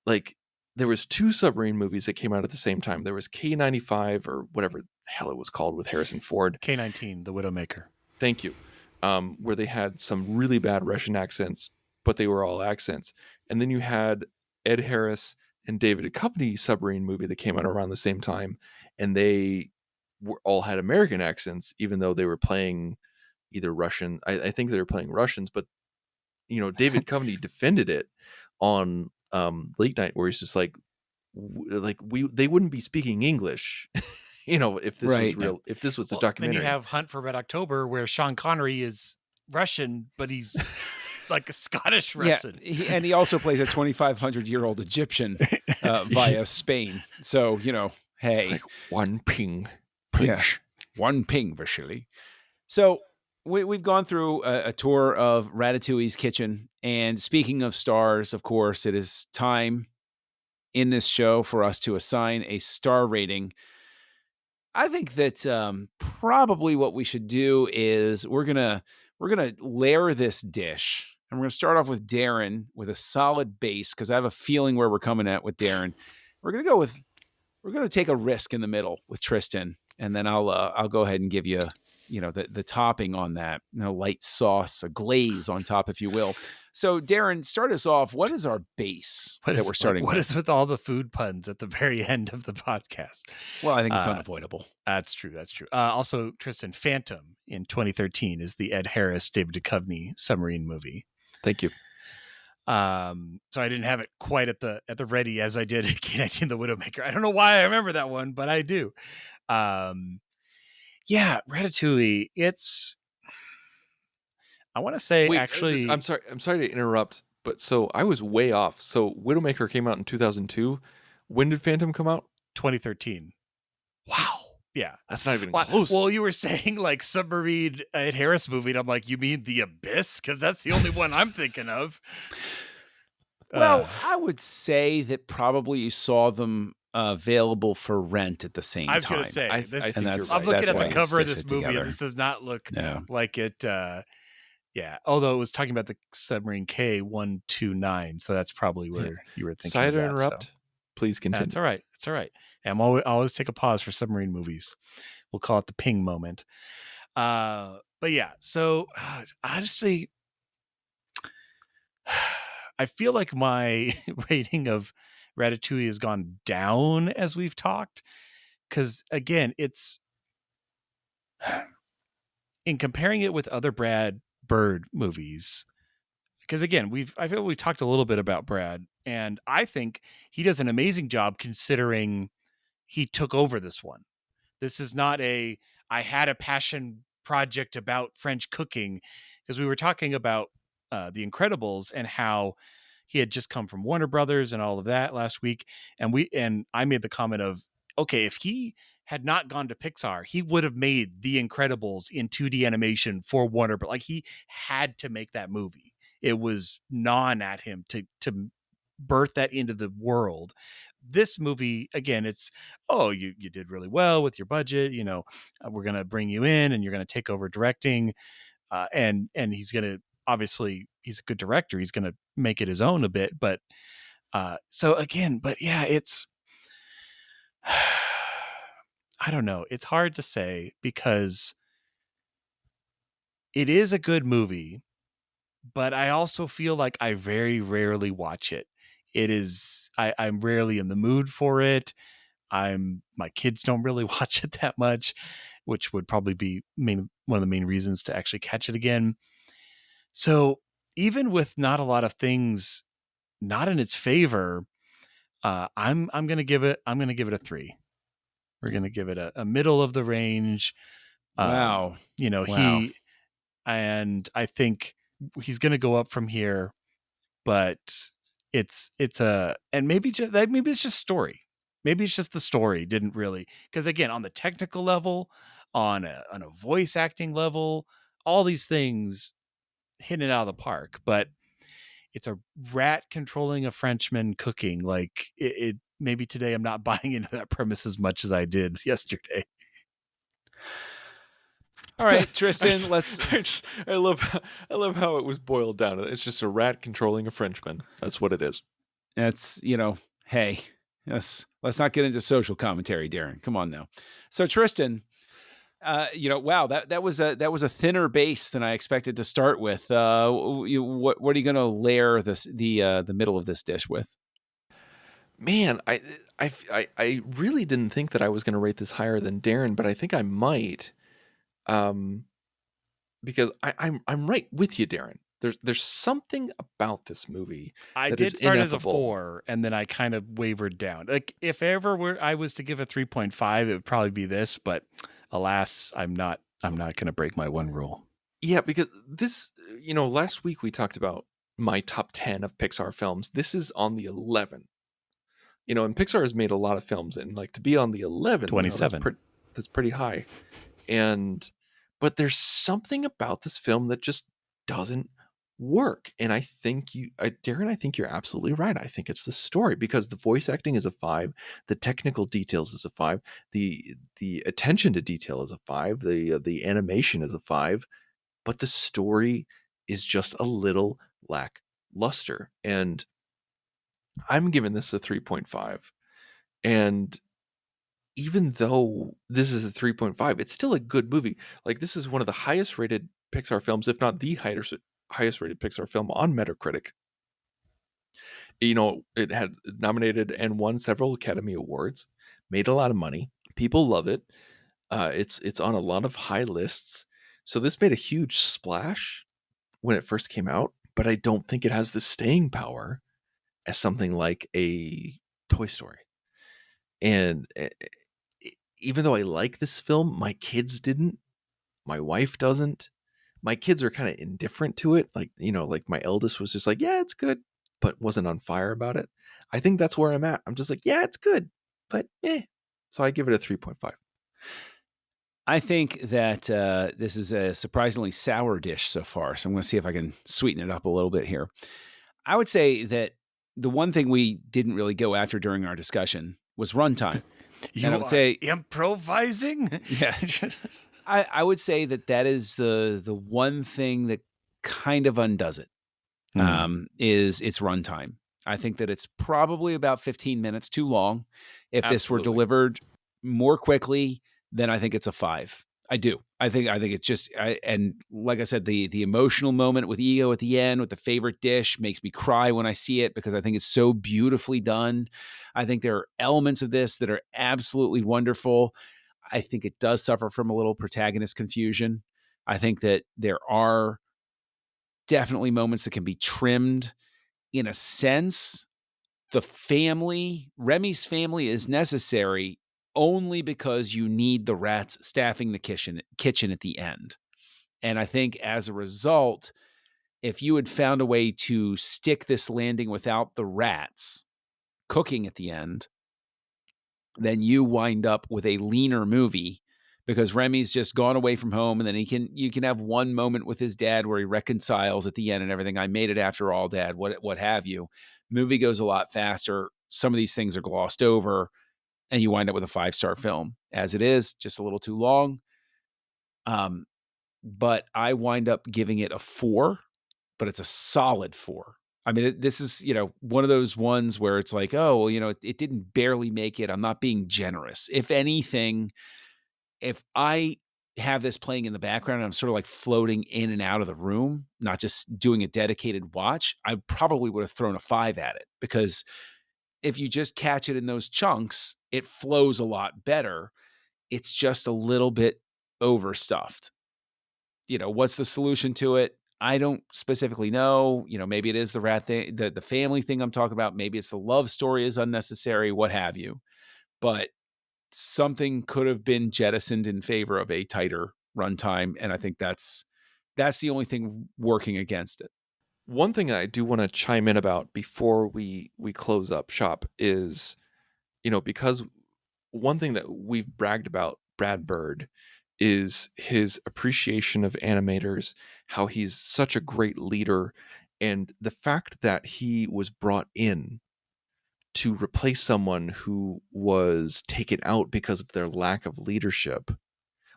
like, there was 2 submarine movies that came out at the same time. There was K-95, or whatever the hell it was called, with Harrison Ford. K-19, The Widowmaker. Thank you. Where they had some really bad Russian accents, but they were all accents. And then you had Ed Harris and David Duchovny submarine movie that came out around the same time, and they all had American accents, even though they were playing either Russian. I think they were playing Russians, but David Duchovny defended it on late night, where he's just like they wouldn't be speaking English, if this was real, if this was a documentary. Then you have Hunt for Red October, where Sean Connery is Russian, but he's like a Scottish Russian. Yeah, and he also plays a 2,500-year-old Egyptian via Spain. So, hey. Like, one ping, please. Yeah. One ping, Vasily. So we've gone through a tour of Ratatouille's kitchen. And speaking of stars, of course, it is time in this show for us to assign a star rating. I think that probably what we should do is we're gonna layer this dish, and we're gonna start off with Darren with a solid base, because I have a feeling where we're coming at with Darren. We're gonna take a risk in the middle with Tristan, and then I'll go ahead and give you the topping on that, light sauce, a glaze on top, if you will. So Darren, start us off. What is our base that we're starting with? What is with all the food puns at the very end of the podcast? Well, I think it's unavoidable. That's true. Also, Tristan, Phantom in 2013 is the Ed Harris, David Duchovny submarine movie. Thank you. So I didn't have it quite at the ready as I did K-19 The Widowmaker. I don't know why I remember that one, but I do. Yeah, Ratatouille. I want to say, wait, actually, I'm sorry to interrupt, but so I was way off. So Widowmaker came out in 2002. When did Phantom come out? 2013. Wow. Yeah, that's not even close. Well, you were saying like submarine Ed Harris movie, and I'm like, you mean The Abyss? Because that's the only one I'm thinking of. Well, I would say that probably you saw them available for rent at the same time. I was going to say, I think I'm looking at the cover of this movie, and this does not look like it. Yeah, although it was talking about the submarine K-129, so that's probably where you were thinking. Sorry to that, interrupt. So. Please continue. That's all right. It's all right. And I'll always take a pause for submarine movies. We'll call it the ping moment. But yeah, so honestly, I feel like my rating of Ratatouille has gone down as we've talked. Because again, it's in comparing it with other Brad Bird movies. Because again, I feel we talked a little bit about Brad, and I think he does an amazing job considering he took over this one. This is not I had a passion project about French cooking, because we were talking about The Incredibles and how he had just come from Warner Brothers and all of that last week. And I made the comment of, okay, if he had not gone to Pixar, he would have made The Incredibles in 2D animation for Warner, but like he had to make that movie. It was gnawing at him to birth that into the world. This movie, again, it's, you did really well with your budget. We're going to bring you in and you're going to take over directing. And he's going to, obviously, he's a good director. He's going to make it his own a bit. But it's, I don't know. It's hard to say because it is a good movie, but I also feel like I very rarely watch it. It is, I'm rarely in the mood for it. My kids don't really watch it that much, which would probably be one of the main reasons to actually catch it again. So even with not a lot of things not in its favor, I'm going to give it a 3. We're going to give it a middle of the range. Wow. And I think he's going to go up from here, but maybe it's just story. Maybe it's just the story didn't really, because again, on the technical level, on a voice acting level, all these things hitting it out of the park, but it's a rat controlling a Frenchman cooking. Like it maybe today I'm not buying into that premise as much as I did yesterday. All right, Tristan, I love how it was boiled down. It's just a rat controlling a Frenchman. That's what it is. That's, hey, let's not get into social commentary, Darren. Come on now. So Tristan, wow, that was a thinner base than I expected to start with. What are you going to layer the middle of this dish with? Man, I really didn't think that I was going to rate this higher than Darren, but I think I might, um, because I'm right with you, Darren. There's something about this movie I that is did start as a ineffable. 4, and then I kind of wavered down. Like, if ever I was to give a 3.5, it would probably be this, but alas, I'm not going to break my one rule. Yeah, because this, last week we talked about my top 10 of Pixar films. This is on the 11. And Pixar has made a lot of films, and like to be on the 11, Twenty-seven. that's pretty high. And but there's something about this film that just doesn't work. And I think Darren, I think you're absolutely right. I think it's the story, because the voice acting is a 5, the technical details is a 5, the attention to detail is a 5, the animation is a 5, but the story is just a little lackluster. And I'm giving this a 3.5. And even though this is a 3.5, it's still a good movie. Like, this is one of the highest rated Pixar films, if not the highest rated Pixar film on Metacritic. It had nominated and won several Academy Awards, made a lot of money. People love it. It's on a lot of high lists. So this made a huge splash when it first came out, but I don't think it has the staying power as something like a Toy Story. And even though I like this film, my kids didn't. My wife doesn't. My kids are kind of indifferent to it. Like, like my eldest was just like, yeah, it's good, but wasn't on fire about it. I think that's where I'm at. I'm just like, yeah, it's good, but eh. So I give it a 3.5. I think that this is a surprisingly sour dish so far. So I'm going to see if I can sweeten it up a little bit here. I would say that the one thing we didn't really go after during our discussion was runtime. And I You would are say, improvising? yeah, I would say that is the one thing that kind of undoes it. Is its runtime. I think that it's probably about 15 minutes too long. If this were Absolutely. delivered more quickly, then I think it's a 5. I do. I think it's just and like I said, the emotional moment with Ego at the end with the favorite dish makes me cry when I see it, because I think it's so beautifully done. I think there are elements of this that are absolutely wonderful. I think it does suffer from a little protagonist confusion. I think that there are definitely moments that can be trimmed. In a sense, Remy's family is necessary only because you need the rats staffing the kitchen at the end. And I think as a result, if you had found a way to stick this landing without the rats cooking at the end, then you wind up with a leaner movie, because Remy's just gone away from home, and then you can have one moment with his dad where he reconciles at the end and everything. I made it after all, Dad. What have you? Movie goes a lot faster. Some of these things are glossed over, and you wind up with a 5-star film. As it is, just a little too long. But I wind up giving it a 4, but it's a solid 4. I mean, this is, one of those ones where it's like, oh, well, it didn't barely make it. I'm not being generous. If anything, if I have this playing in the background and I'm sort of like floating in and out of the room, not just doing a dedicated watch, I probably would have thrown a 5 at it, because if you just catch it in those chunks, it flows a lot better. It's just a little bit overstuffed. What's the solution to it? I don't specifically know. Maybe it is the rat thing, the family thing I'm talking about. Maybe it's the love story is unnecessary, what have you. But something could have been jettisoned in favor of a tighter runtime, and I think that's the only thing working against it. One thing I do want to chime in about before we close up shop is, because one thing that we've bragged about Brad Bird is his appreciation of animators, how he's such a great leader, and the fact that he was brought in to replace someone who was taken out because of their lack of leadership,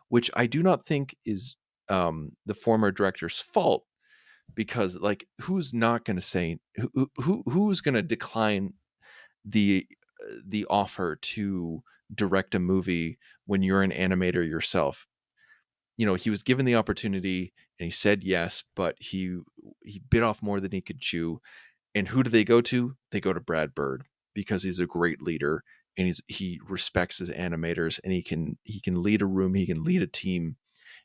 which I do not think is the former director's fault, because like who's not going to say who's going to decline the the offer to direct a movie when you're an animator yourself? He was given the opportunity and he said yes, but he bit off more than he could chew. And who do they go to? They go to Brad Bird. because he's a great leader and he respects his animators, and he can lead a room, he can lead a team.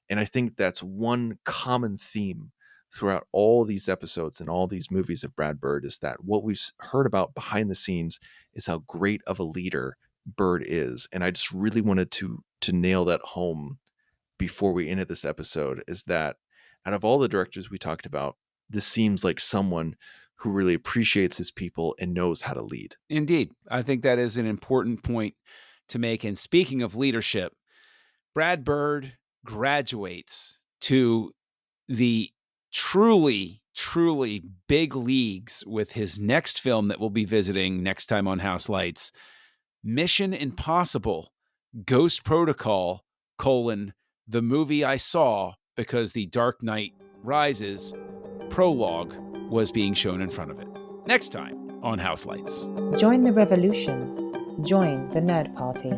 And I think that's one common theme throughout all these episodes and all these movies of Brad Bird, is that what we've heard about behind the scenes is how great of a leader Bird is. And I just really wanted to nail that home before we ended this episode, is that out of all the directors we talked about, this seems like someone who really appreciates his people and knows how to lead. Indeed. I think that is an important point to make. And speaking of leadership, Brad Bird graduates to the truly, truly big leagues with his next film that we'll be visiting next time on Houselights, Mission Impossible, Ghost Protocol, the movie I saw because The Dark Knight Rises prologue was being shown in front of it. Next time on Houselights. Join the revolution. Join the Nerd Party.